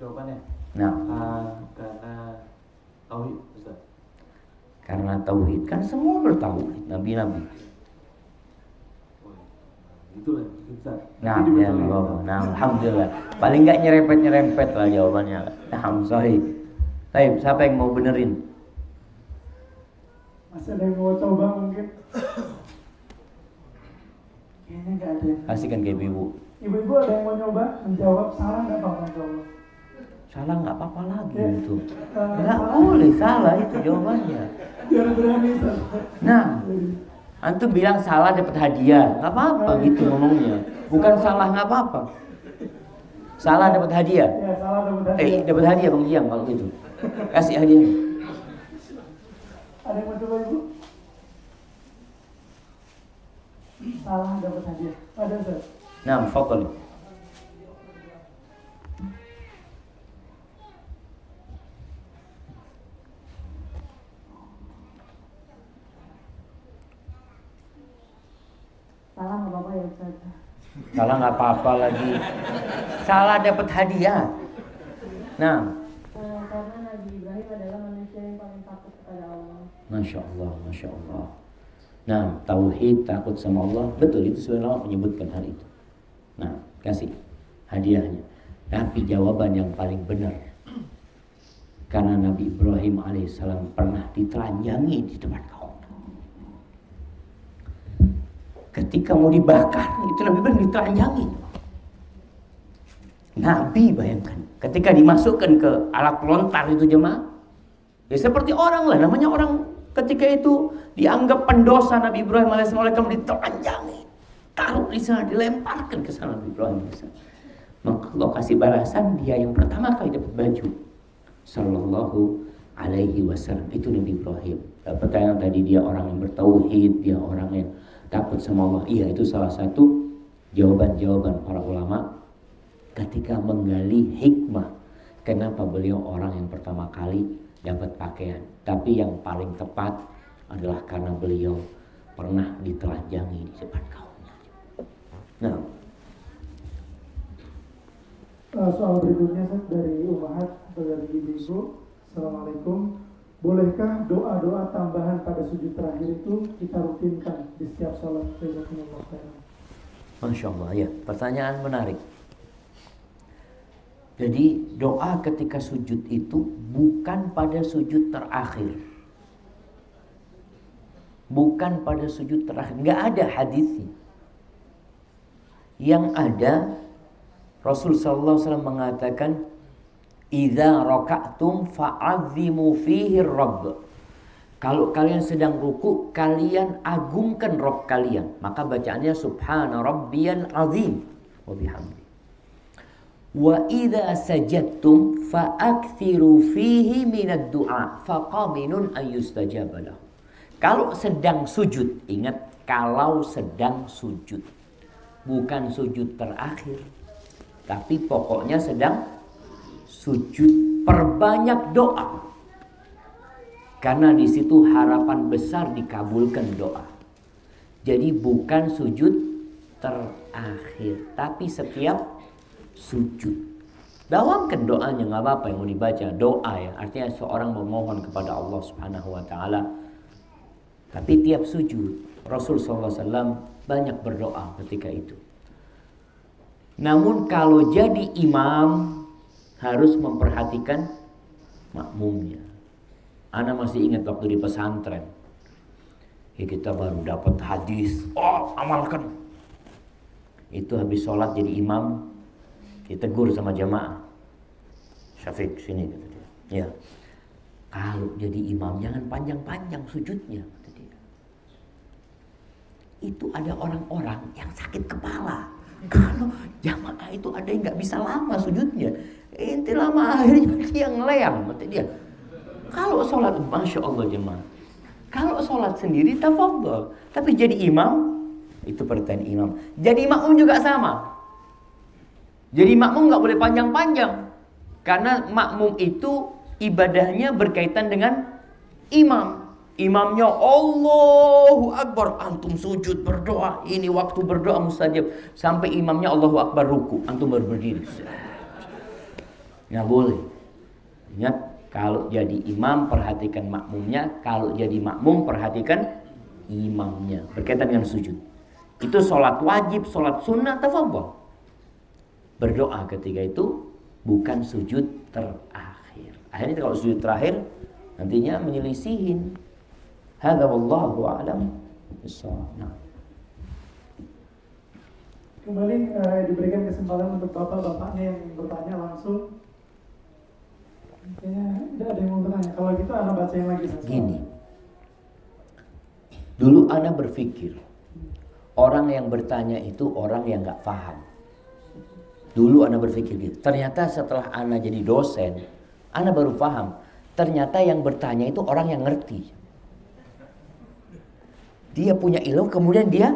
[SPEAKER 4] Jawabannya?
[SPEAKER 1] Nah,
[SPEAKER 4] karena tauhid, Ustaz.
[SPEAKER 1] Karena tauhid, kan semua bertauhid, nabi-nabi.
[SPEAKER 4] Itulah Ustaz.
[SPEAKER 1] Nah, ya, alhamdulillah. Paling enggak nyerempet lah jawabannya. Nah, sorry. Baik, siapa yang mau benerin?
[SPEAKER 3] Masih ada yang mau coba mungkin? Kayaknya nggak ada.
[SPEAKER 1] Kasihkan ke ibu.
[SPEAKER 3] Ibu-ibu ada yang mau nyoba menjawab salah nggak Bang Jawab?
[SPEAKER 1] Salah nggak apa-apa lagi
[SPEAKER 3] Ya.
[SPEAKER 1] itu. Nggak boleh salah itu jawabannya.
[SPEAKER 3] Biar berani.
[SPEAKER 1] Nah, antum bilang salah dapat hadiah, nggak apa-apa gitu ngomongnya. Bukan salah nggak apa-apa. Salah dapat hadiah.
[SPEAKER 3] Ya, salah dapat hadiah.
[SPEAKER 1] Dapat hadiah Bang Jiang kalau gitu. Kasih hadiah.
[SPEAKER 3] Ada yang mau coba ibu? Salah dapat hadiah. Ada Ustaz.
[SPEAKER 1] Nah, fadhal.
[SPEAKER 2] Salah nggak apa-apa ya Ustaz.
[SPEAKER 1] Salah nggak apa-apa lagi. Salah dapat hadiah. Nah,
[SPEAKER 2] Karena Nabi Ibrahim adalah manusia yang paling takut kepada Allah.
[SPEAKER 1] Masya Allah, Masya Allah. Nah, tauhid, takut sama Allah, betul itu sebenarnya menyebutkan hal itu. Nah, kasih hadiahnya. Tapi jawaban yang paling benar, karena Nabi Ibrahim alaihissalam pernah ditelanjangi di depan kaum. Ketika mau dibakar, itu Nabi Ibrahim ditelanjangi. Nabi bayangkan, ketika dimasukkan ke alat pelontar itu jemaah, ya seperti orang lah, namanya orang ketika itu dianggap pendosa Nabi Ibrahim alaihissalam ditelanjangi, taruh di sana, dilemparkan ke sana Nabi Ibrahim alaihissalam. Maka Allah kasih balasan, dia yang pertama kali dapat baju. Sallallahu alaihi wasallam, itu Nabi Ibrahim. Pertanyaan tadi, dia orang yang bertauhid, dia orang yang takut sama Allah. Iya, itu salah satu jawaban-jawaban para ulama ketika menggali hikmah kenapa beliau orang yang pertama kali dapat pakaian. Tapi yang paling tepat adalah karena beliau pernah ditelanjangi di depan kaumnya. Nah,
[SPEAKER 3] soal berikutnya dari Umahat dari ibu-ibu. Assalamualaikum. Bolehkah doa-doa tambahan pada sujud terakhir itu kita rutinkan di setiap sholat?
[SPEAKER 1] Masya Allah, ya, pertanyaan menarik. Jadi doa ketika sujud itu bukan pada sujud terakhir. Bukan pada sujud terakhir. Nggak ada hadisnya. Yang ada, Rasul sallallahu alaihi wasallam mengatakan, "Idza raka'tum fa'azzimu fihi rabb." Kalau kalian sedang ruku, kalian agungkan Rabb kalian. Maka bacaannya subhana rabbiyal azim wa bihamdi. Wa idza sajadtum fa'akthiru fihi minad du'a faqaminun an yustajaba lahu. Kalau sedang sujud, ingat kalau sedang sujud, bukan sujud terakhir, tapi pokoknya sedang sujud, perbanyak doa. Karena di situ harapan besar dikabulkan doa. Jadi bukan sujud terakhir, tapi setiap sujud. Dawamkan doanya, nggak apa-apa yang mau dibaca, doa ya. Artinya seorang memohon kepada Allah Subhanahu wa taala. Tapi tiap sujud, Rasul SAW banyak berdoa ketika itu. Namun kalau jadi imam harus memperhatikan makmumnya. Ana masih ingat waktu di pesantren, ya kita baru dapat hadis, amalkan. Itu habis sholat jadi imam, ditegur sama jamaah. Syafiq sini kata dia. Ya, kalau jadi imam jangan panjang-panjang sujudnya, kata dia. Itu ada orang-orang yang sakit kepala. Kalau jamaah itu ada yang nggak bisa lama sujudnya, inti lama akhirnya dia ngeleang, kata dia. Kalau sholat, masya Allah jemaah. Kalau sholat sendiri tafadhol, tapi jadi imam itu perintah imam. Jadi makmum juga sama. Jadi makmum nggak boleh panjang-panjang, karena makmum itu ibadahnya berkaitan dengan imam. Imamnya Allahu Akbar, antum sujud berdoa. Ini waktu berdoa mustajab. Sampai imamnya Allahu Akbar ruku, antum baru berdiri. Nggak boleh. Ingat, kalau jadi imam perhatikan makmumnya, kalau jadi makmum perhatikan imamnya. Berkaitan dengan sujud. Itu sholat wajib, sholat sunnah, tafadhol. Berdoa ketika itu bukan sujud terakhir. Akhirnya kalau sujud terakhir nantinya menyelisihin. Hadza wallahu a'lam bissawab.
[SPEAKER 3] Kembali diberikan kesempatan untuk bapak-bapaknya yang bertanya langsung. Kayaknya tidak ada yang mau bertanya. Kalau gitu Ana bacain lagi.
[SPEAKER 1] Gini, dulu Ana berpikir orang yang bertanya itu orang yang gak paham. Dulu Ana berpikir gitu. Ternyata setelah Ana jadi dosen, Ana baru paham. Ternyata yang bertanya itu orang yang ngerti. Dia punya ilmu, kemudian dia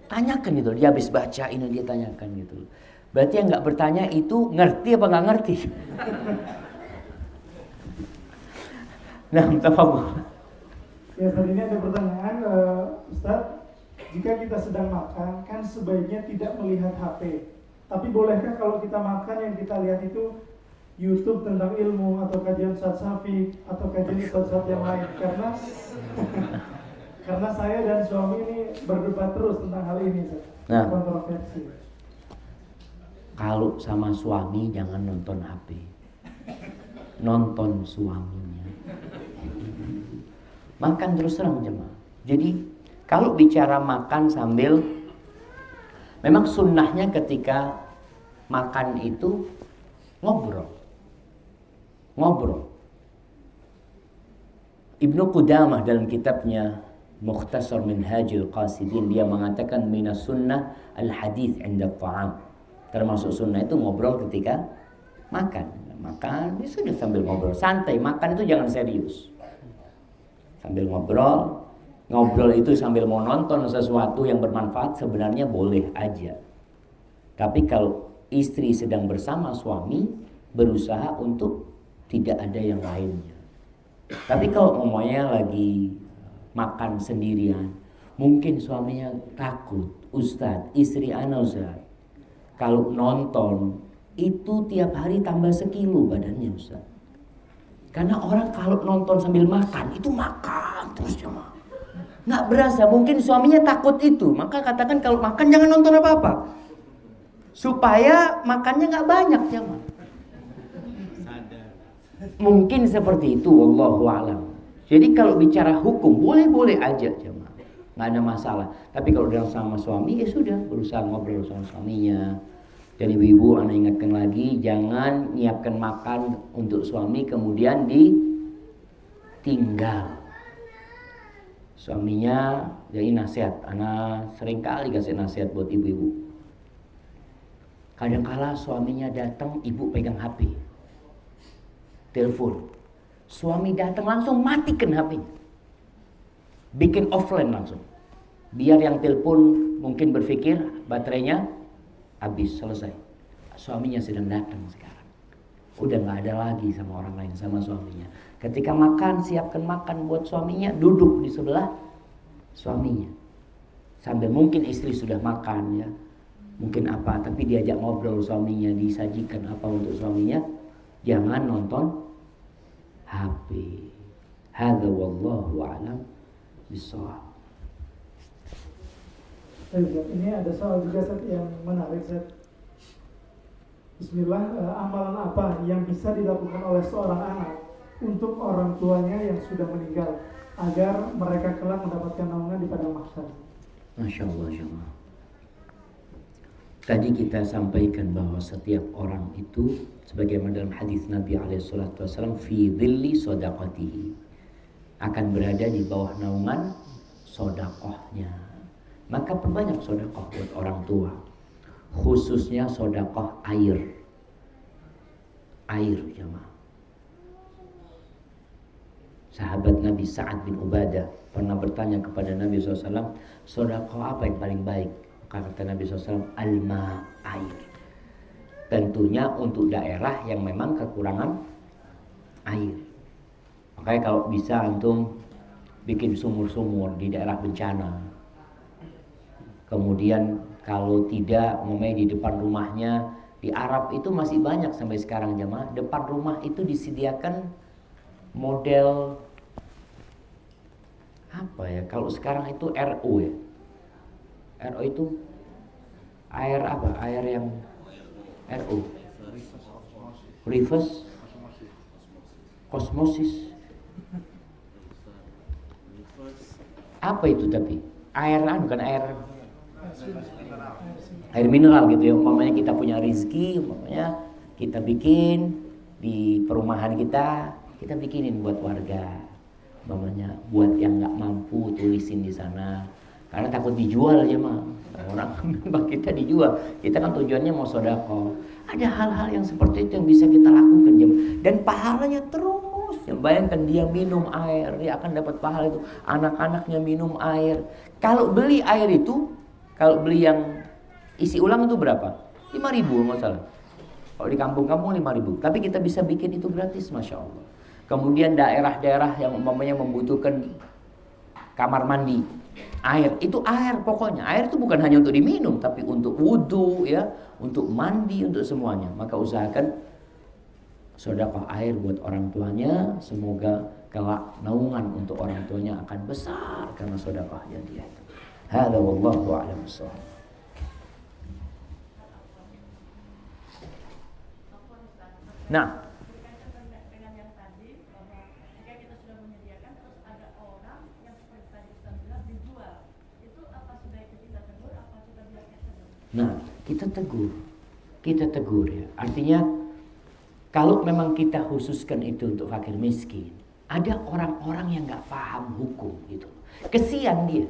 [SPEAKER 1] tanyakan gitu. Dia habis baca ini dia tanyakan gitu. Berarti yang gak bertanya itu ngerti apa gak ngerti? Nah, tafadhol.
[SPEAKER 3] Ya, saat ini ada pertanyaan, Ustaz. jika kita sedang makan, kan sebaiknya tidak melihat HP. Tapi bolehkah kalau kita makan yang kita lihat itu YouTube tentang ilmu atau kajian Ustaz Syafiq atau kajian Ustaz yang lain? Karena saya dan suami ini berdebat terus tentang hal ini,
[SPEAKER 1] Nah,
[SPEAKER 3] kontroversi.
[SPEAKER 1] kalau sama suami jangan nonton HP, nonton suaminya. Makan terus terang jemaah. Jadi kalau bicara makan sambil, memang sunnahnya ketika makan itu ngobrol. Ibnu Qudamah dalam kitabnya Mukhtasar Minhajul Qasidin, dia mengatakan minas sunnah al-hadith 'inda ta'am. Termasuk sunnah itu ngobrol ketika makan. Makan ya sudah sambil ngobrol, santai. Makan itu jangan serius. Sambil ngobrol itu sambil mau nonton sesuatu yang bermanfaat sebenarnya boleh aja. Tapi kalau istri sedang bersama suami, berusaha untuk tidak ada yang lainnya. Tapi kalau umumnya lagi makan sendirian, mungkin suaminya takut, Ustadz, istri ana Ustadz, kalau nonton itu tiap hari tambah sekilo badannya Ustadz. Karena orang kalau nonton sambil makan, itu makan terus cuma nggak berasa. Mungkin suaminya takut itu, maka katakan kalau makan jangan nonton apa-apa, supaya makannya nggak banyak cuma. Mungkin seperti itu, wallahu a'lam. Jadi kalau bicara hukum boleh-boleh aja jemaah, nggak ada masalah. Tapi kalau udah sama suami ya sudah, berusaha ngobrol sama suaminya. Dan ibu-ibu, ana ingatkan lagi, jangan nyiapkan makan untuk suami kemudian ditinggal. Suaminya, jadi nasihat, ana sering kali kasih nasihat buat ibu-ibu. Kadangkala suaminya datang, ibu pegang HP, telepon. Suami datang langsung matikan HP-nya, bikin offline langsung, biar yang telepon mungkin berpikir baterainya habis, selesai. Suaminya sedang datang sekarang, udah nggak ada lagi sama orang lain, sama suaminya. Ketika makan, siapkan makan buat suaminya, duduk di sebelah suaminya sambil mungkin istri sudah makan ya, mungkin apa, tapi diajak ngobrol suaminya, disajikan apa untuk suaminya. Jangan nonton HP. Hadza wallahu a'lam bishawab.
[SPEAKER 3] Ini ada soal juga Ustaz yang menarik Ustaz. Bismillah, amalan apa yang bisa dilakukan oleh seorang anak untuk orang tuanya yang sudah meninggal agar mereka kelak mendapatkan naungan di padang mahsyar?
[SPEAKER 1] Masya Allah, Masya Allah. Tadi kita sampaikan bahwa setiap orang itu sebagaimana dalam hadis Nabi SAW, fi dhilli sodaqatihi, akan berada di bawah naungan sodakohnya. Maka perbanyak sodakoh buat orang tua, khususnya sodakoh air jemaah. Sahabat Nabi Sa'ad bin Ubadah pernah bertanya kepada Nabi SAW, sodakoh apa yang paling baik? Kata Nabi SAW, alma, air. Tentunya untuk daerah yang memang kekurangan air. Makanya kalau bisa antum bikin sumur-sumur di daerah bencana. Kemudian kalau tidak, umumnya di depan rumahnya, di Arab itu masih banyak sampai sekarang jemaah, depan rumah itu disediakan model apa ya? Kalau sekarang itu RO ya. RO itu air apa? Air yang RO, reverse osmosis. Apa itu tapi? Air bukan air mineral gitu ya. Umpamanya kita punya rezeki, umpamanya kita bikin di perumahan kita bikinin buat warga. Umpamanya buat yang nggak mampu, tulisin di sana. Karena takut dijual ya mah. Orang kita dijual. Kita kan tujuannya mau sedekah. Ada hal-hal yang seperti itu yang bisa kita lakukan dan pahalanya terus. Yang bayangkan dia minum air, dia akan dapat pahala itu. Anak-anaknya minum air. Kalau beli air itu, kalau beli yang isi ulang itu berapa? 5.000 nggak salah. Kalau di kampung-kampung 5.000. Tapi kita bisa bikin itu gratis, masya Allah. Kemudian daerah-daerah yang umpamanya membutuhkan kamar mandi, Air, itu air pokoknya. Air itu bukan hanya untuk diminum, tapi untuk wudhu ya, untuk mandi, untuk semuanya. Maka usahakan sedekah air buat orang tuanya. Semoga kelak naungan untuk orang tuanya akan besar karena sedekahnya dia. Hada wallahu a'lam bishawab. Nah, kita tegur ya. Artinya kalau memang kita khususkan itu untuk fakir miskin, ada orang-orang yang nggak paham hukum gitu. Kesian dia,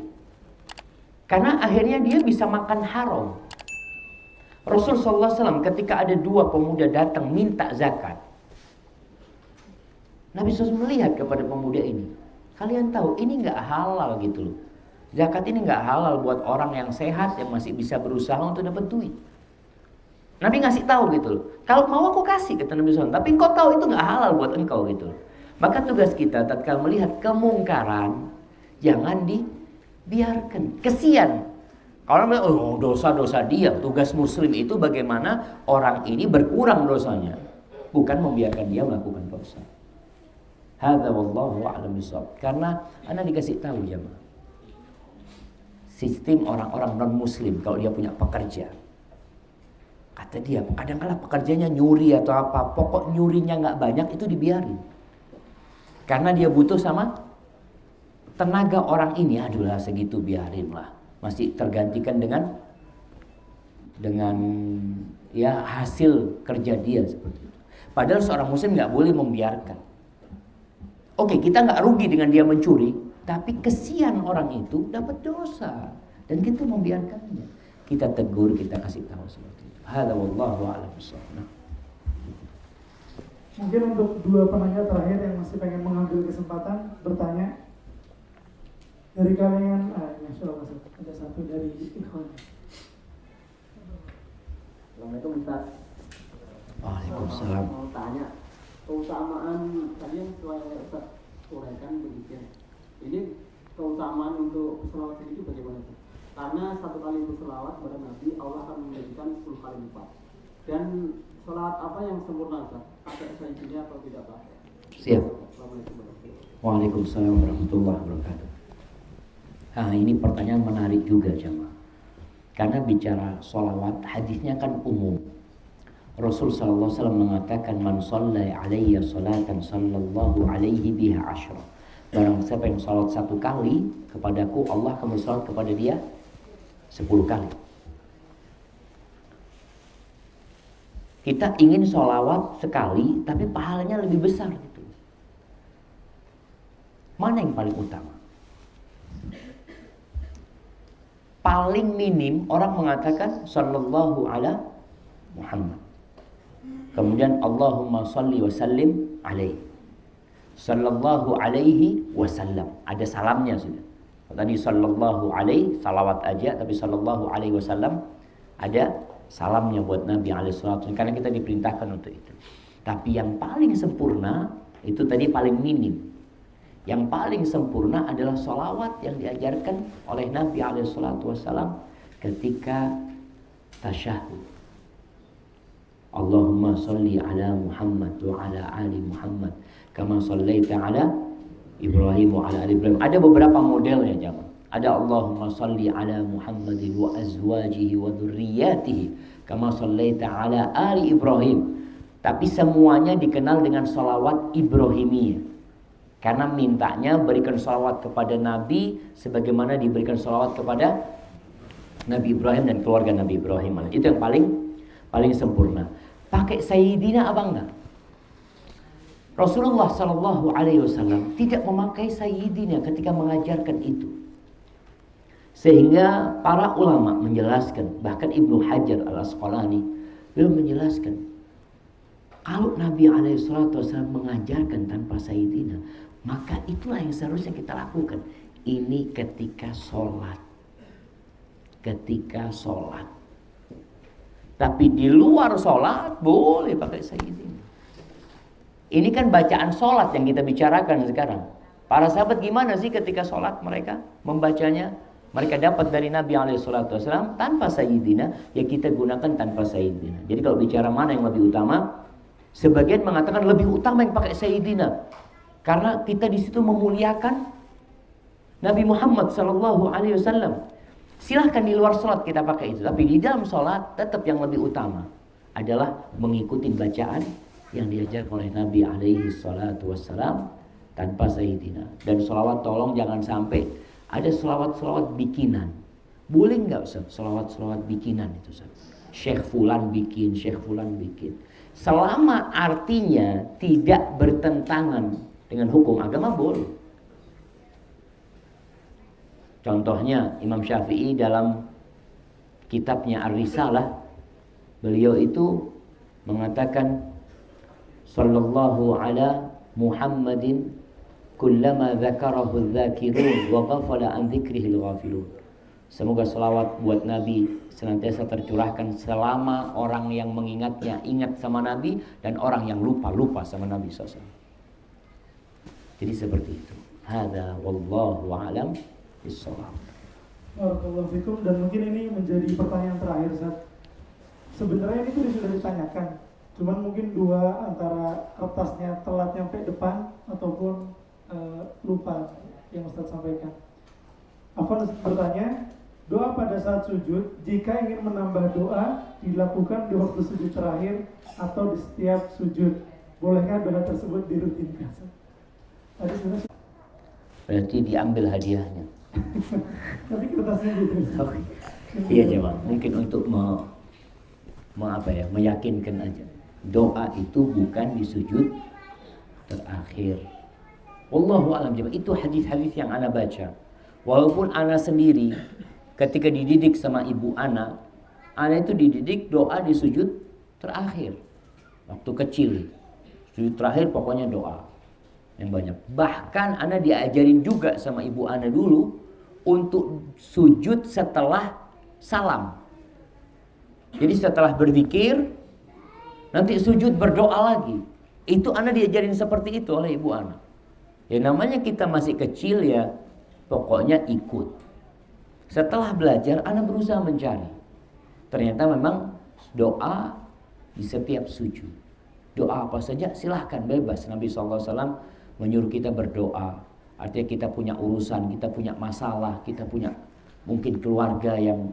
[SPEAKER 1] karena akhirnya dia bisa makan haram. Rasulullah SAW ketika ada dua pemuda datang minta zakat, Nabi SAW melihat kepada pemuda ini, kalian tahu ini nggak halal gitu loh. Zakat ini nggak halal buat orang yang sehat yang masih bisa berusaha untuk dapat duit. Nabi ngasih tahu gitu loh. Kalau mau aku kasih kata Nabi SAW, tapi engkau tahu itu nggak halal buat engkau gitu loh. Maka tugas kita tatkala melihat kemungkaran jangan dibiarkan. Kesian. Kalau dosa-dosa dia, tugas muslim itu bagaimana orang ini berkurang dosanya, bukan membiarkan dia melakukan dosa. Hadza wallahu a'lam bishawab. Karena ana dikasih tahu jemaah. Sistem orang-orang non-muslim kalau dia punya pekerja, kata dia kadang-kala pekerjanya nyuri atau apa, pokok nyurinya nggak banyak itu dibiarin, karena dia butuh sama tenaga orang ini. Adulah segitu biarin lah, masih tergantikan dengan ya hasil kerja dia seperti itu. Padahal seorang muslim nggak boleh membiarkan. Oke, kita nggak rugi dengan dia mencuri, tapi kesian orang itu dapat dosa dan kita membiarkannya. Kita tegur, kita kasih tahu seperti itu. Hadza wallahu a'lam bishawab.
[SPEAKER 3] Mungkin untuk dua penanya terakhir yang masih pengen mengambil kesempatan bertanya dari kalian, Masya Allah, ada satu dari ikhwan.
[SPEAKER 5] Assalamualaikum Ustaz.
[SPEAKER 1] Waalaikumsalam.
[SPEAKER 5] Mau tanya keutamaan tadi yang Ustaz uraikan begitu. Ini keutamaan untuk selawat itu bagaimana? Karena satu kali berselawat kepada Nabi, Allah akan memberikan 10 kali lipat. Dan selawat apa yang sempurna, Ustaz? Pakai sayyidina atau tidak pakai?
[SPEAKER 1] Siap.
[SPEAKER 5] Assalamualaikum warahmatullahi wabarakatuh.
[SPEAKER 1] Waalaikumsalam warahmatullahi wabarakatuh. Nah, ini pertanyaan menarik juga jemaah. Karena bicara sholawat, hadisnya kan umum. Rasul sallallahu alaihi wasallam mengatakan, man shalla alayya salatan sallallahu alaihi biha asyra. Barang siapa yang salat satu kali kepadaku, Allah akan bersalat kepada dia 10 kali. Kita ingin sholawat sekali, tapi pahalanya lebih besar gitu. Mana yang paling utama? Paling minim orang mengatakan sallallahu ala Muhammad. Kemudian Allahumma salli wa sallim alaihi. Sallallahu alaihi wasallam. Ada salamnya sudah. Tadi sallallahu alaihi salawat aja, tapi sallallahu alaihi wasallam ada salamnya buat Nabi alaihi salatu. Karena kita diperintahkan untuk itu. Tapi yang paling sempurna itu tadi paling minim. Yang paling sempurna adalah salawat yang diajarkan oleh Nabi alaihi salatu wasallam ketika tasyahud. Allahumma salli ala Muhammad wa ala ali Muhammad kama sallaita ala Ibrahim wa ala ali Ibrahim. Ada beberapa modelnya jemaah. Ada Allahumma salli ala Muhammadin wa azwajihi wa dzurriyyatihi kama sallaita ala ali Ibrahim. Tapi semuanya dikenal dengan salawat Ibrahimiyah. Karena mintanya berikan salawat kepada Nabi sebagaimana diberikan salawat kepada Nabi Ibrahim dan keluarga Nabi Ibrahim. Itu yang paling sempurna. Pakai sayyidina apa enggak? Rasulullah sallallahu alaihi wasallam tidak memakai sayyidina ketika mengajarkan itu. Sehingga para ulama menjelaskan, bahkan Ibnu Hajar Al-Asqalani beliau menjelaskan, kalau Nabi alaihi salatu wasallam mengajarkan tanpa sayyidina, maka itulah yang seharusnya kita lakukan. Ini ketika sholat. Ketika sholat. Tapi di luar sholat boleh pakai sayyidina. Ini kan bacaan sholat yang kita bicarakan sekarang. Para sahabat gimana sih ketika sholat mereka membacanya Mereka dapat dari Nabi SAW tanpa Sayyidina, ya kita gunakan tanpa Sayyidina. Jadi kalau bicara mana yang lebih utama, sebagian mengatakan lebih utama yang pakai Sayyidina, karena kita di situ memuliakan Nabi Muhammad SAW. Silahkan di luar sholat kita pakai itu, tapi di dalam sholat tetap yang lebih utama adalah mengikuti bacaan yang diajarkan oleh Nabi SAW tanpa Sayyidina. Dan sholawat tolong jangan sampai ada selawat-selawat bikinan. Boleh nggak Ustaz selawat-selawat bikinan itu Ustaz? Syekh Fulan bikin, Syekh Fulan bikin. Selama artinya tidak bertentangan dengan hukum agama boleh. Contohnya Imam Syafi'i dalam kitabnya Ar-Risalah, beliau itu mengatakan sallallahu ala Muhammadin kullama dzakarahu dzakirun wa ghafala an dzikrihil ghafilun. Semoga selawat buat Nabi senantiasa tercurahkan selama orang yang mengingatnya ingat sama Nabi, dan orang yang lupa sama Nabi SAW. Jadi seperti itu. Hadza wallahu a'lam bissawab.
[SPEAKER 3] Barakallahu fikum. Dan mungkin ini menjadi pertanyaan terakhir Ustaz. Sebenarnya ini sudah ditanyakan, cuman mungkin dua antara kertasnya telat nyampe depan ataupun lupa yang Ustaz sampaikan. Afwan bertanya, doa pada saat sujud jika ingin menambah doa dilakukan di waktu sujud terakhir atau di setiap sujud, bolehkah doa tersebut dirutinkan?
[SPEAKER 1] Berarti diambil hadiahnya.
[SPEAKER 3] Tapi kertasnya gitu.
[SPEAKER 1] Iya coba, mungkin untuk meyakinkan aja. Doa itu bukan di sujud terakhir. Wallahu a'lam. Itu hadis-hadis yang ana baca. Walaupun ana sendiri ketika dididik sama ibu ana itu dididik doa di sujud terakhir. Waktu kecil, sujud terakhir pokoknya doa yang banyak. Bahkan ana diajarin juga sama ibu ana dulu untuk sujud setelah salam. Jadi setelah berzikir nanti sujud berdoa lagi. Itu ana diajarin seperti itu oleh ibu ana. Ya namanya kita masih kecil ya, pokoknya ikut. Setelah belajar, ana berusaha mencari. Ternyata memang doa di setiap sujud. Doa apa saja silahkan, bebas. Nabi SAW menyuruh kita berdoa. Artinya kita punya urusan, kita punya masalah, kita punya mungkin keluarga yang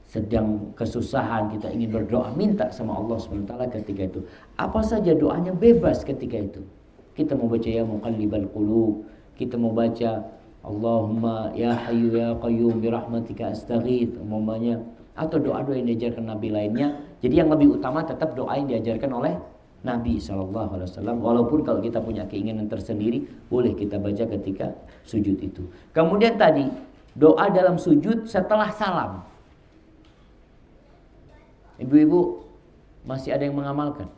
[SPEAKER 1] sedang kesusahan, kita ingin berdoa, minta sama Allah SWT ketika itu. Apa saja doanya bebas ketika itu. Kita mau baca ya muqallibal qulub, kita mau baca Allahumma ya hayyu ya qayyum birahmatika astaghith umpamanya, atau doa-doa yang diajarkan Nabi lainnya. Jadi yang lebih utama tetap doa yang diajarkan oleh Nabi SAW. Walaupun kalau kita punya keinginan tersendiri, boleh kita baca ketika sujud itu. Kemudian tadi doa dalam sujud setelah salam. Ibu-ibu masih ada yang mengamalkan?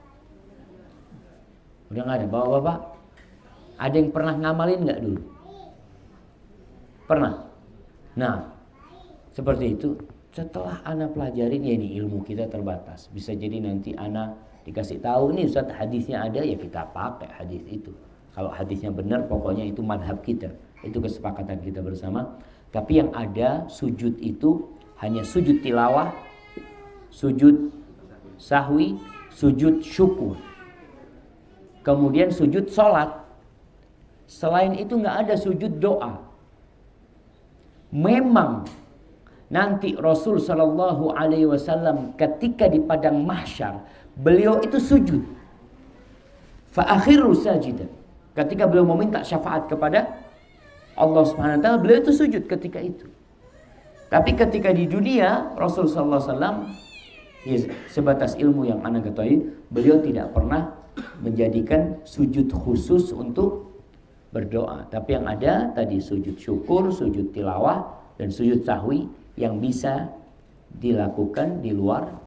[SPEAKER 1] Udah nggak ada. Bapak-bapak, ada yang pernah ngamalin nggak dulu? Pernah. Nah, seperti itu. Setelah ana pelajarin, ya ini ilmu kita terbatas. Bisa jadi nanti ana dikasih tahu ini Ustaz hadisnya ada, ya kita pakai hadis itu. Kalau hadisnya benar, pokoknya itu madhab kita. Itu kesepakatan kita bersama. Tapi yang ada sujud itu hanya sujud tilawah, sujud sahwi, sujud syukur. Kemudian sujud sholat. Selain itu nggak ada sujud doa. Memang nanti Rasul Shallallahu Alaihi Wasallam ketika di padang mahsyar beliau itu sujud. Fa akhiru sajidan. Ketika beliau meminta syafaat kepada Allah Subhanahu Wa Taala, beliau itu sujud ketika itu. Tapi ketika di dunia Rasul Shallallahu Alaihi Wasallam, ya, sebatas ilmu yang ana ketahui, beliau tidak pernah menjadikan sujud khusus untuk berdoa. Tapi yang ada tadi sujud syukur, sujud tilawah, dan sujud sahwi yang bisa dilakukan di luar